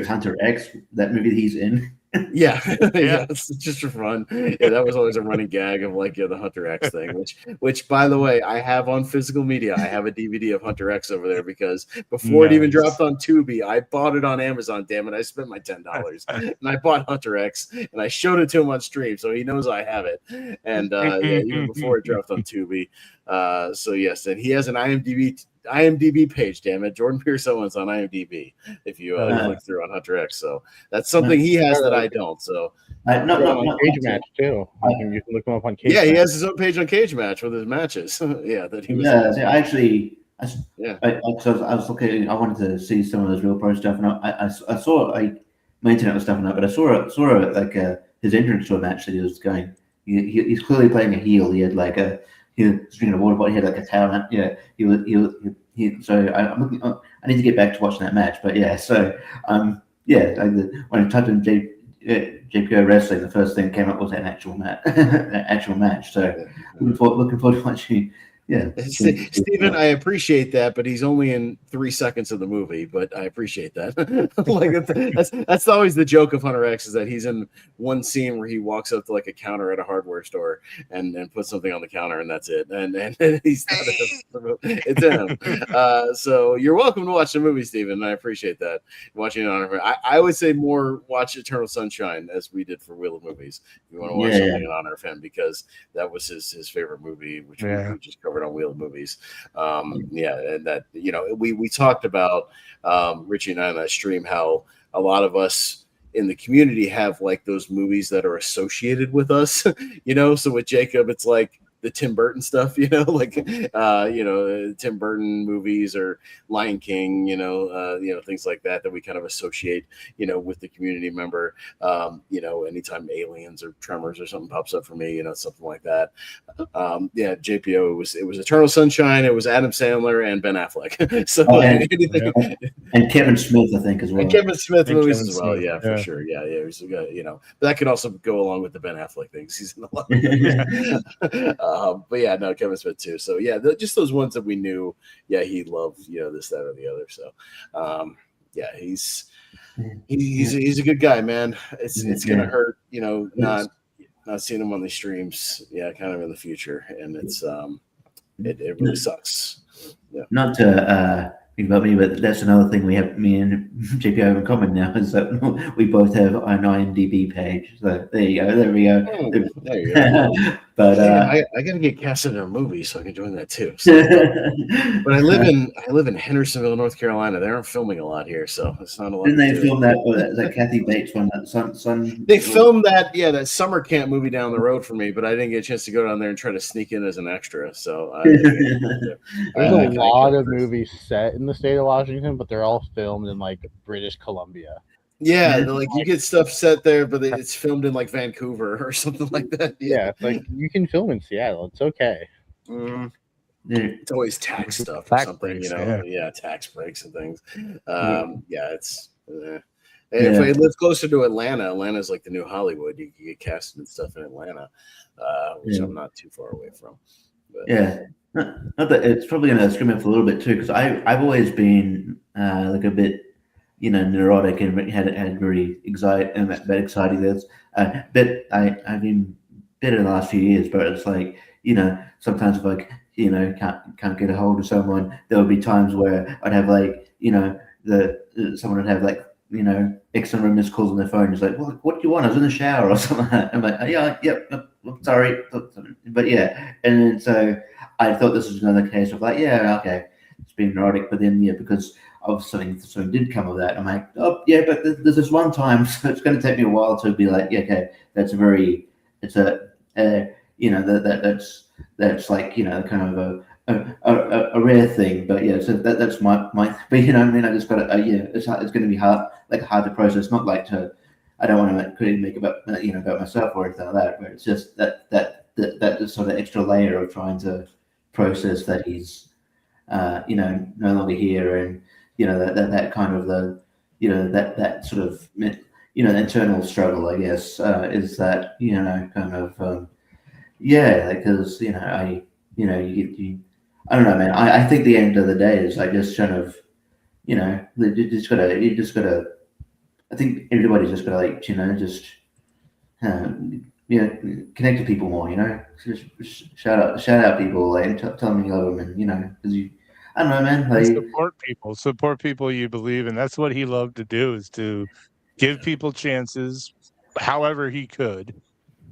Hunter X, that movie that he's in. Yeah, it's just for fun. Yeah, that was always a running gag of like the Hunter X thing, which by the way, I have on physical media. I have a DVD of Hunter X over there, because before it even dropped on Tubi, I bought it on Amazon. Damn it, I spent my $10 and I bought Hunter X and I showed it to him on stream, so he knows I have it. And even before it dropped on Tubi. So yes, and he has an IMDb page, damn it, Jordan Pierce Owens on IMDb, if you look through on Hunter X. So that's something he has that I don't. So on Cage Match too. You can look him up on Cage Match. He has his own page on Cage Match with his matches. That he was. I was looking. I wanted to see some of those Real Pro stuff, and I saw my internet was stuffing up, but I saw like his entrance to a match that he was going. He's clearly playing a heel. He had like he was drinking a water bottle. He had like a towel. So I'm looking. I need to get back to watching that match. But yeah, so when I typed in JPO wrestling, the first thing that came up was an actual match. So looking forward to watching. Yeah, Stephen, I appreciate that, but he's only in 3 seconds of the movie. But I appreciate that. Like that's always the joke of Hunter X, is that he's in one scene where he walks up to like a counter at a hardware store and puts something on the counter, and that's it. And he's not it's him. So you're welcome to watch the movie, Stephen. I appreciate that. Watching it on I would say more watch Eternal Sunshine, as we did for Wheel of Movies. If you want to watch something in honor of him, because that was his favorite movie, which we just covered on Wheel of Movies. And that we talked about Richie and I on that stream, how a lot of us in the community have like those movies that are associated with us. So with Jacob, it's like the Tim Burton stuff, Tim Burton movies or Lion King, things like that we kind of associate, with the community member. Anytime Aliens or Tremors or something pops up for me, something like that. JPO, it was Eternal Sunshine, it was Adam Sandler and Ben Affleck. So and Kevin Smith, I think, as well. And Kevin Smith movies as well, for sure. He's a guy, but that could also go along with the Ben Affleck things. He's in a lot of Kevin Smith too. So just those ones that we knew, he loved, this, that, or the other. So he's a good guy, man. It's gonna hurt, not seeing him on the streams, kind of in the future, and it's it really sucks. Not to think about me, but that's another thing me and JP have in common now, is that we both have an IMDb page. So there you go. There we go. There you go. But I gotta get casted in a movie so I can join that too. So, but I live in Hendersonville, North Carolina. They aren't filming a lot here, so it's not a lot. Didn't they film that Kathy Bates one? That They filmed that summer camp movie down the road for me, but I didn't get a chance to go down there and try to sneak in as an extra. So there's a lot of movies set in the state of Washington, but they're all filmed in like British Columbia. Yeah, like you get stuff set there, but it's filmed in like Vancouver or something like that. Yeah, it's like you can film in Seattle. It's okay. It's always tax stuff or something, tax breaks and things. It's. If I live closer to Atlanta's like the new Hollywood. You can get casted and stuff in Atlanta, which I'm not too far away from. But, not that it's probably going to scream up a little bit too, because I've always been like a bit, neurotic and had very exciting. That's I've been better in the last few years, but it's like sometimes if I can't get a hold of someone, there would be times where I'd have like someone would have like X number of missed calls on their phone. It's like, what do you want? I was in the shower or something like that. I'm like, sorry, but yeah. And then, so I thought this was another case of like, yeah, okay, it's been neurotic, but then because of something did come of that, I'm like, oh yeah, but there's this one time, so it's going to take me a while to be like, yeah, okay, that's a that's like kind of a rare thing, but yeah, so that's my but I just got to it's going to be hard to process. Not like I don't want to make about about myself or anything like that, but it's just that sort of extra layer of trying to process that he's no longer here, and that kind of that sort of internal struggle, I guess, is that kind of because I don't know, man. I think the end of the day is like just kind of you just gotta I think everybody's just gotta connect to people more, just shout out people, like tell them you love them, and because I don't know, man, like support people you believe in. That's what he loved to do, is to give people chances however he could,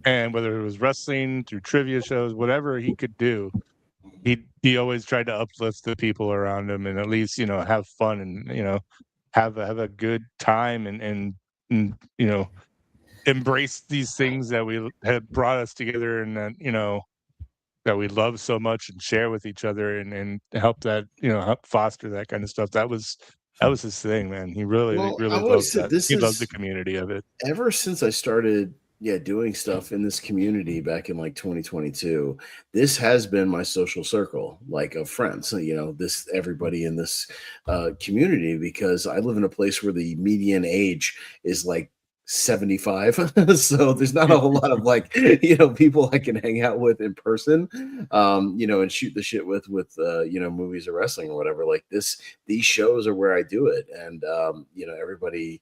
and whether it was wrestling, through trivia shows, whatever he could do, he always tried to uplift the people around him, and at least have fun, and have a good time, and embrace these things that we had brought us together, and that we love so much, and share with each other, and help that help foster that kind of stuff. That was his thing, man. He really loved that. He loved the community of it. Ever since I started doing stuff in this community back in like 2022, this has been my social circle, like, of friends. This everybody in this community, because I live in a place where the median age is like 75, so there's not a whole lot of like people I can hang out with in person, and shoot the shit with movies or wrestling or whatever. Like these shows are where I do it, and everybody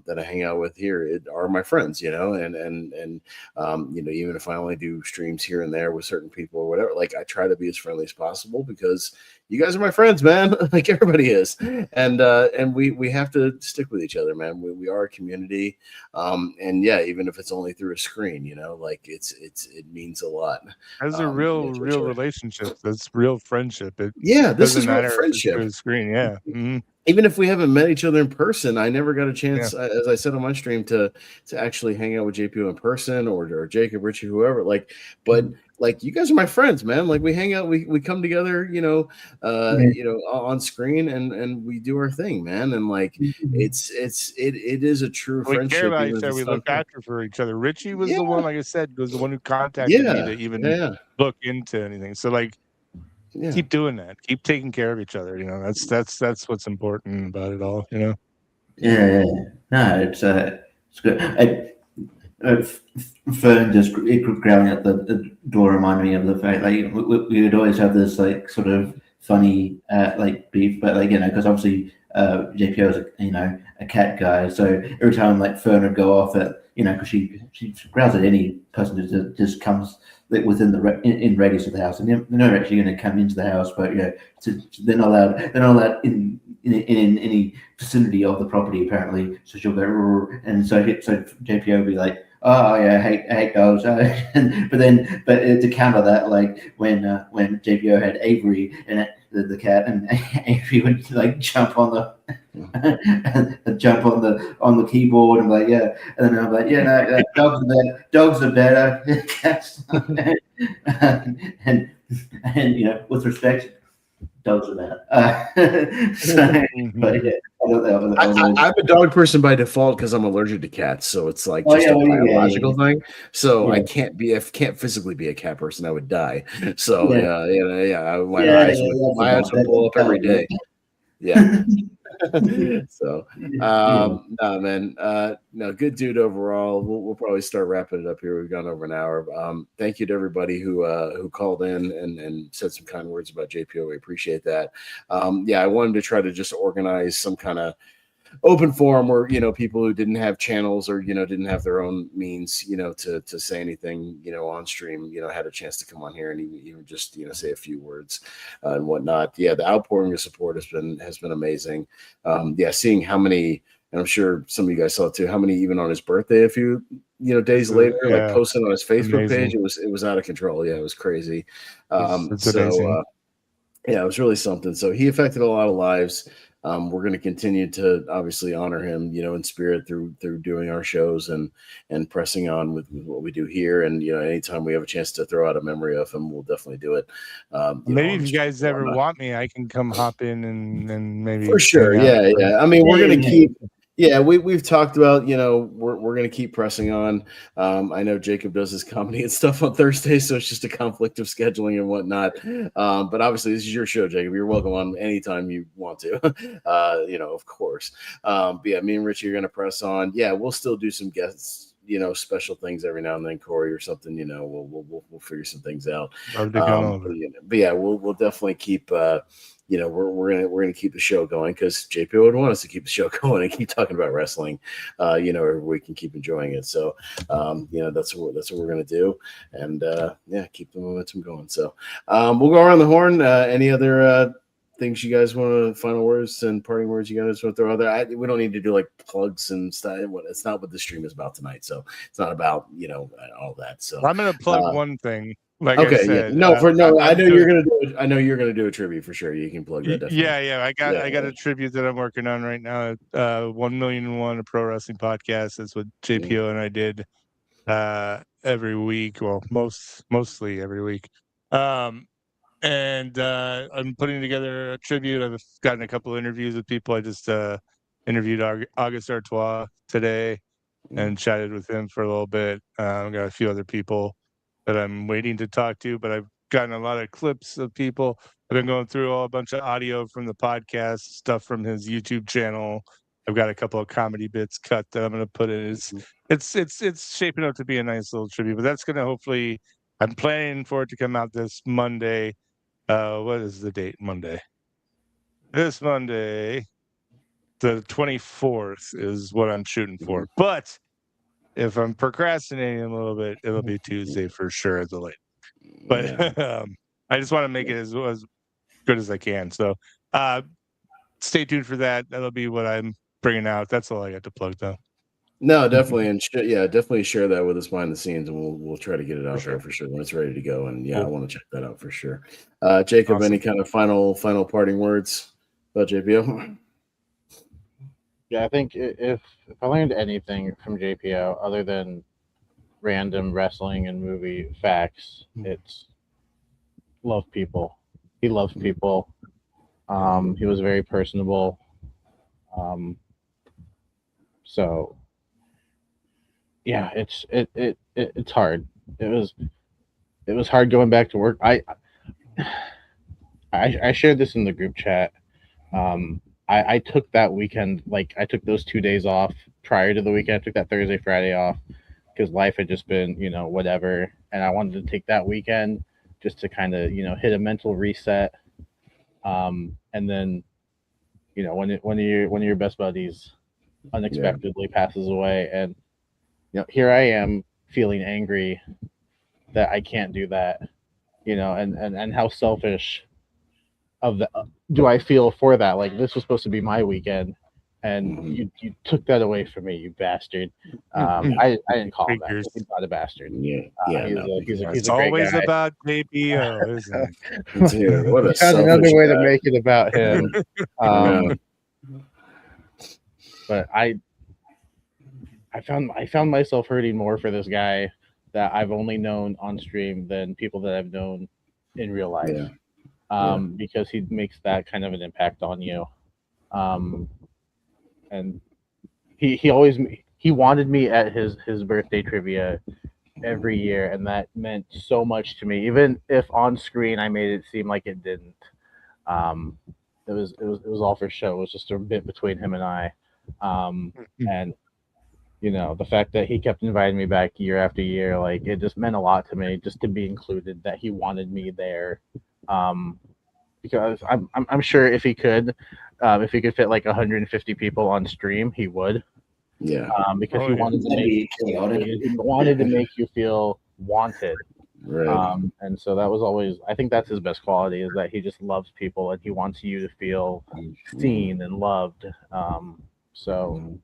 that I hang out with here are my friends, and even if I only do streams here and there with certain people or whatever, like I try to be as friendly as possible, because you guys are my friends, man. Like everybody is, and we have to stick with each other, man. We are a community, and yeah, even if it's only through a screen, like it means a lot. As a real relationship, that's real friendship. This is real friendship. Through the screen, yeah. Mm-hmm. Even if we haven't met each other in person, I never got a chance, as I said on my stream, to actually hang out with JPO in person, or Jacob, Richie, whoever. But you guys are my friends, man. Like we hang out, we come together, on screen, and we do our thing, man. And like it is a true friendship. We care about each other. We look after for each other. Richie was the one, like I said, was the one who contacted me to even look into anything. So like. Yeah. Keep doing that. Keep taking care of each other. That's what's important about it all. Yeah. No, it's good. Fern just growling at the door reminded me of the fact we would always have this like sort of funny like beef, but because obviously JPO is a cat guy, so every time like Fern would go off at because she growls at any person that just comes within in radius of the house, and they're not actually going to come into the house, but they're not allowed in any vicinity of the property apparently. So she'll go, and so JPO will be like, oh yeah, I hate dogs. But to counter that, like when JPO had Avery and the cat, and Avery would like jump on the keyboard and like and then I'm like dogs are better, cats and with respect, dogs are better. But yeah. I'm a dog person by default because I'm allergic to cats, so it's like just a biological thing. So I can't physically be a cat person. I would die. So my eyes would blow up every day. Yeah. So no, man, no, good dude overall. We'll probably start wrapping it up here. We've gone over an hour. Thank you to everybody who called in and said some kind words about JPO. We appreciate that. I wanted to try to just organize some kind of open forum where, people who didn't have channels or, didn't have their own means, to say anything, on stream, had a chance to come on here and even just, say a few words and whatnot. Yeah, the outpouring of support has been amazing. Seeing how many, and I'm sure some of you guys saw it too, how many even on his birthday a few days later, like posted on his Facebook page, it was out of control. Yeah, it was crazy. It's amazing. It was really something. So he affected a lot of lives. We're going to continue to obviously honor him, in spirit through doing our shows and pressing on with what we do here. And, anytime we have a chance to throw out a memory of him, we'll definitely do it. Maybe if you guys ever want me, I can come hop in and maybe. For sure. Yeah. I mean, we're going to keep. Yeah, we've talked about, we're going to keep pressing on. I know Jacob does his comedy and stuff on Thursday, so it's just a conflict of scheduling and whatnot. But obviously, this is your show, Jacob. You're welcome on anytime you want to, of course. But yeah, me and Richie are going to press on. Yeah, we'll still do some guests, special things every now and then, Corey or something. We'll figure some things out. But yeah, we'll definitely keep. We're gonna keep the show going because JP would want us to keep the show going and keep talking about wrestling, every week and keep enjoying it. So, that's what we're gonna do, and keep the momentum going. So, we'll go around the horn. Any other things you guys want to, final words and parting words you guys want to throw out there? We don't need to do like plugs and stuff. It's not what the stream is about tonight. So it's not about all that. So I'm gonna plug one thing. Like okay, I said, I know you're gonna do it. I know you're gonna do a tribute for sure. You can plug that. Definitely. Yeah. I got a tribute that I'm working on right now. 1,000,001, a pro wrestling podcast. That's what JPO and I did every week. Well, mostly every week. And I'm putting together a tribute. I've gotten a couple interviews with people. I just interviewed August Artois today and chatted with him for a little bit. I've got a few other people that I'm waiting to talk to, but I've gotten a lot of clips of people. I've been going through a bunch of audio from the podcast, stuff from his YouTube channel. I've got a couple of comedy bits cut that I'm going to put in. It's shaping up to be a nice little tribute, but that's going to hopefully, I'm planning for it to come out this Monday. What is the date? Monday. This Monday, the 24th is what I'm shooting for. But if I'm procrastinating a little bit, it'll be Tuesday for sure at the late. But I just want to make it as good as I can. So stay tuned for that. That'll be what I'm bringing out. That's all I got to plug, though. No, definitely, and definitely share that with us behind the scenes, and we'll try to get it out there for sure when it's ready to go. And cool. I want to check that out for sure. Jacob, awesome. Any kind of final parting words about JPO? Yeah, I think if I learned anything from JPO other than random wrestling and movie facts, it's love people. He loves people. He was very personable. So yeah, it's hard. It was hard going back to work. I shared this in the group chat. I took that weekend, like I took those 2 days off prior to the weekend. I took that Thursday, Friday off because life had just been, whatever. And I wanted to take that weekend just to kind of, hit a mental reset. And then, when one of your best buddies unexpectedly passes away, and here I am feeling angry that I can't do that, and how selfish do I feel for that? Like, this was supposed to be my weekend, and you took that away from me, you bastard. I didn't call him that. He's not a bastard. He's it's a great always guy. About JPO, isn't it? Dude, what a found another way to make it about him. But I found myself hurting more for this guy that I've only known on stream than people that I've known in real life. Yeah. Because he makes that kind of an impact on you. And he wanted me at his birthday trivia every year, and that meant so much to me. Even if on screen I made it seem like it didn't. It was all for show. It was just a bit between him and I. And the fact that he kept inviting me back year after year, like, it just meant a lot to me just to be included, that he wanted me there. because I'm sure if he could fit like 150 people on stream, he would. Yeah. Because Oh, he yeah. wanted to That'd make be chaotic. he wanted to make you feel wanted. Right. And so that was always, I think that's his best quality, is that he just loves people and he wants you to feel seen and loved. So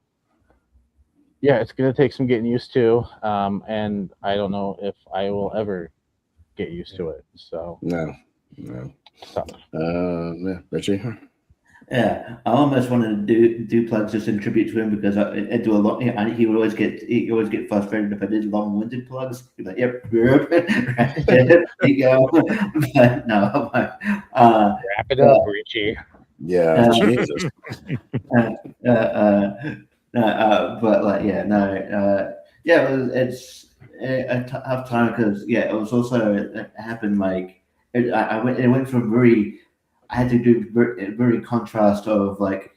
yeah, it's gonna take some getting used to, and I don't know if I will ever get used to it. So No. tough. Yeah, Richie. Yeah, I almost wanted to do plugs just in tribute to him because I do a lot. He would always get frustrated if I did long-winded plugs. He'd be like, "Yep, there you go." But no, Wrap it up, Richie. Yeah, Jesus. But like, yeah, no, yeah, it's a tough time because it was also it happened like it went from very. I had to do very contrast of like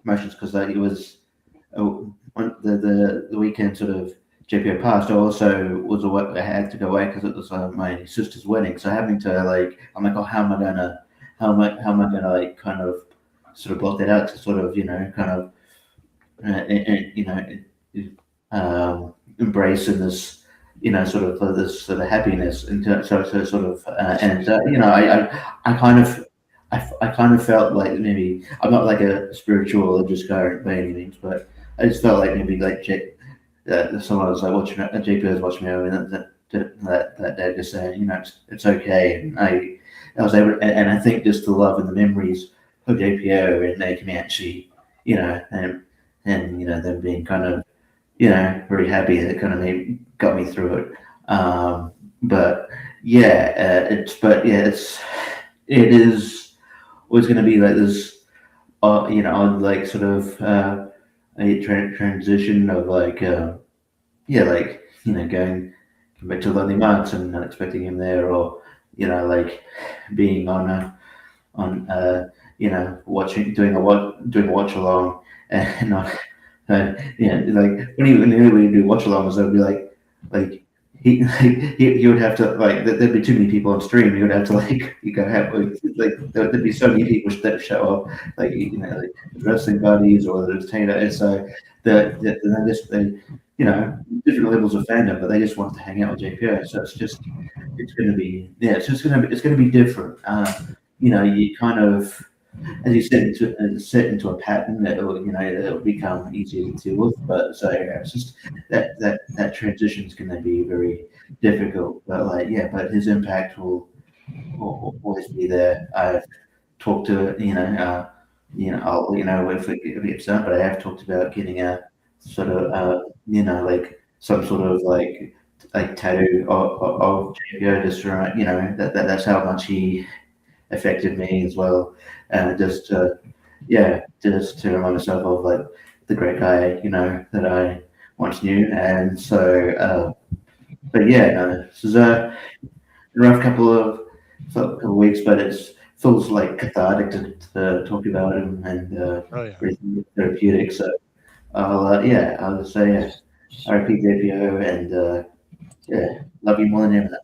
emotions because like it was on the weekend sort of JPO passed. I also was away. I had to go away because it was my sister's wedding. So having to like, I'm like, oh, how am I gonna like kind of sort of block that out to sort of kind of embrace in this sort of this sort of happiness and so sort of I kind of felt like maybe I'm not like a spiritual religious guy by any means, but I just felt like maybe like someone was like watching JP was watching me over that day, just saying it's okay, and I was able and I think just the love and the memories of JPO and making me actually and them being kind of very happy that kind of got me through it. But yeah, it is always going to be like this, like sort of a transition of like, going back to Lonely Marks and not expecting him there, or like being doing a watch along and not, like when we do watch alongs, I would be like. He would have to like there'd be too many people on stream. You would have to there'd be so many people that show up like wrestling buddies or the entertainer. So they different levels of fandom, but they just want to hang out with JPO. So it's going to be different. You kind of, as you said, set into a pattern that it'll become easier to deal with. But so it's just that transition is going to be very difficult. But but his impact will always be there. I've talked to if it gets done, but I have talked about getting a sort of like some sort of like tattoo of JPO just right. That's how much he affected me as well. Just to remind myself of like the great guy, that I once knew. And so, but yeah, no, this is a rough couple of weeks, but it feels like cathartic to talk about him and really therapeutic. So I'll just say RIP JPO and love you more than ever.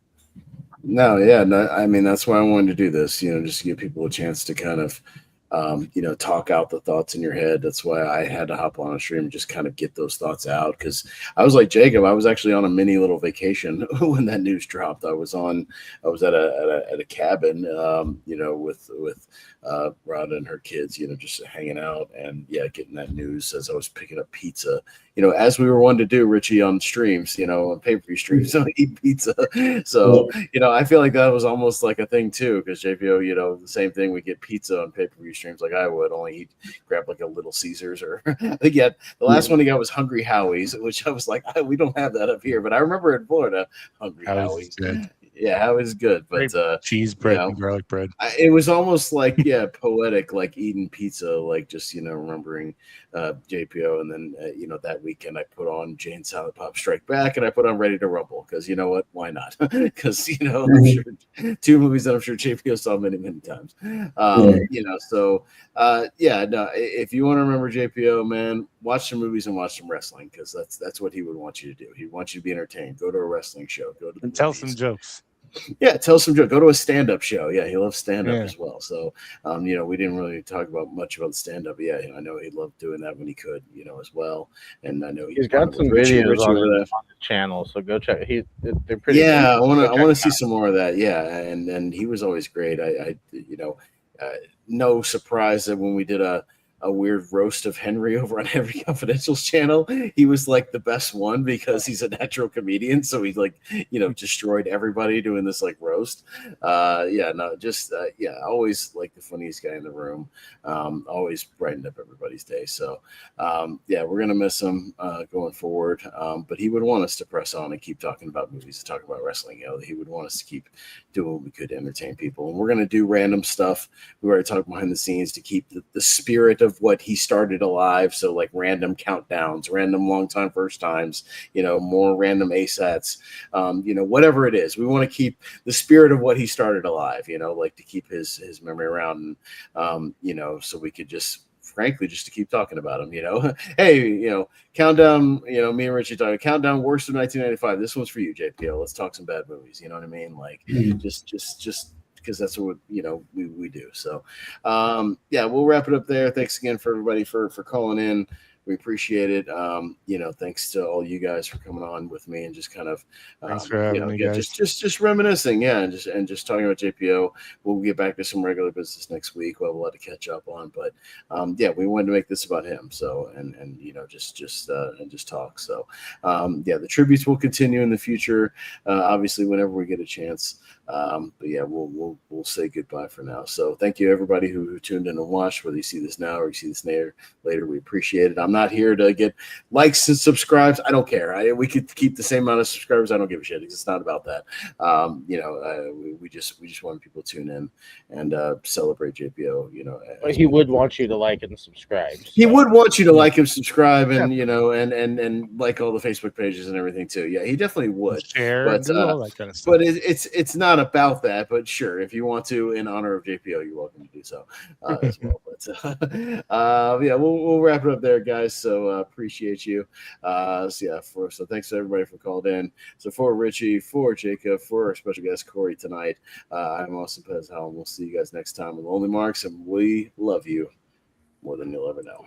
No, I mean, that's why I wanted to do this, just to give people a chance to kind of, talk out the thoughts in your head. That's why I had to hop on a stream and just kind of get those thoughts out. Cause I was like Jacob, I was actually on a mini little vacation when that news dropped. I was at a cabin, with Rhonda and her kids, just hanging out and getting that news as I was picking up pizza, as we were wanting to do, Richie, on streams, on pay-per-view streams, so eat pizza. So, I feel like that was almost like a thing too, because JPO, the same thing, we get pizza on pay-per-view streams like I would, only he'd grab like a Little Caesars or I think the last one he got was Hungry Howie's, which I was like, we don't have that up here, but I remember in Florida, Hungry Howie's. Yeah, Howie's good, but cheese bread and garlic bread. It was almost like poetic, like eating pizza, like just remembering JPO, and then that weekend I put on Jane Silent Pop Strike Back, and I put on Ready to Rumble because you know what? Why not? Because I'm sure two movies that I'm sure JPO saw many times. If you want to remember JPO, man, watch some movies and watch some wrestling because that's what he would want you to do. He'd want you to be entertained. Go to a wrestling show. Go to and tell some jokes. Yeah, tell some joke. Go to a stand-up show. Yeah, he loves stand-up Yeah. as well. So, we didn't really talk about much about the stand-up. Yeah, I know he loved doing that when he could, as well. And I know He's got some Richie videos on over there. his channel, so go check. They're pretty. Yeah, cool. I want to see some more of that. Yeah, and he was always great. No surprise that when we did a weird roast of Henry over on Henry Confidential's channel, he was like the best one because he's a natural comedian. So he destroyed everybody doing this like roast. Always like the funniest guy in the room. Always brightened up everybody's day. So we're gonna miss him going forward. But he would want us to press on and keep talking about movies, talk about wrestling. He would want us to keep doing what we could to entertain people. And we're gonna do random stuff. We already talked behind the scenes to keep the spirit of what he started alive. So like random countdowns, random long time first times, more random ASATs, whatever it is. We want to keep the spirit of what he started alive, like to keep his memory around, and so we could just frankly just to keep talking about him, hey, countdown, me and Richie talking countdown worst of 1995. This one's for you, JPO. Let's talk some bad movies. You know what I mean? Like just because that's what we do. So we'll wrap it up there. Thanks again for everybody for calling in. We appreciate it. Thanks to all you guys for coming on with me and just kind of thanks for having me, guys. Just reminiscing, and just talking about JPO. We'll get back to some regular business next week. We'll have a lot to catch up on, but we wanted to make this about him. So and just talk. So the tributes will continue in the future. Obviously, whenever we get a chance. We'll say goodbye for now. So thank you everybody who tuned in and watched, whether you see this now or you see this later. We appreciate it. I'm not here to get likes and subscribes. I don't care. We could keep the same amount of subscribers. I don't give a shit. It's not about that. We just want people to tune in and celebrate JPO. But he would want you to like and subscribe. So. He would want you to like and subscribe and and like all the Facebook pages and everything too. Yeah, he definitely would. Share, but do all that kind of stuff. But it's not about that. But sure, if you want to, in honor of JPO, you're welcome to do so as well. But we'll wrap it up there, guys. So appreciate you. So thanks to everybody for calling in. So for Richie, for Jacob, for our special guest Corey tonight, I'm Austin Pez Howell. We'll see you guys next time with Lonely Marks, and we love you more than you'll ever know.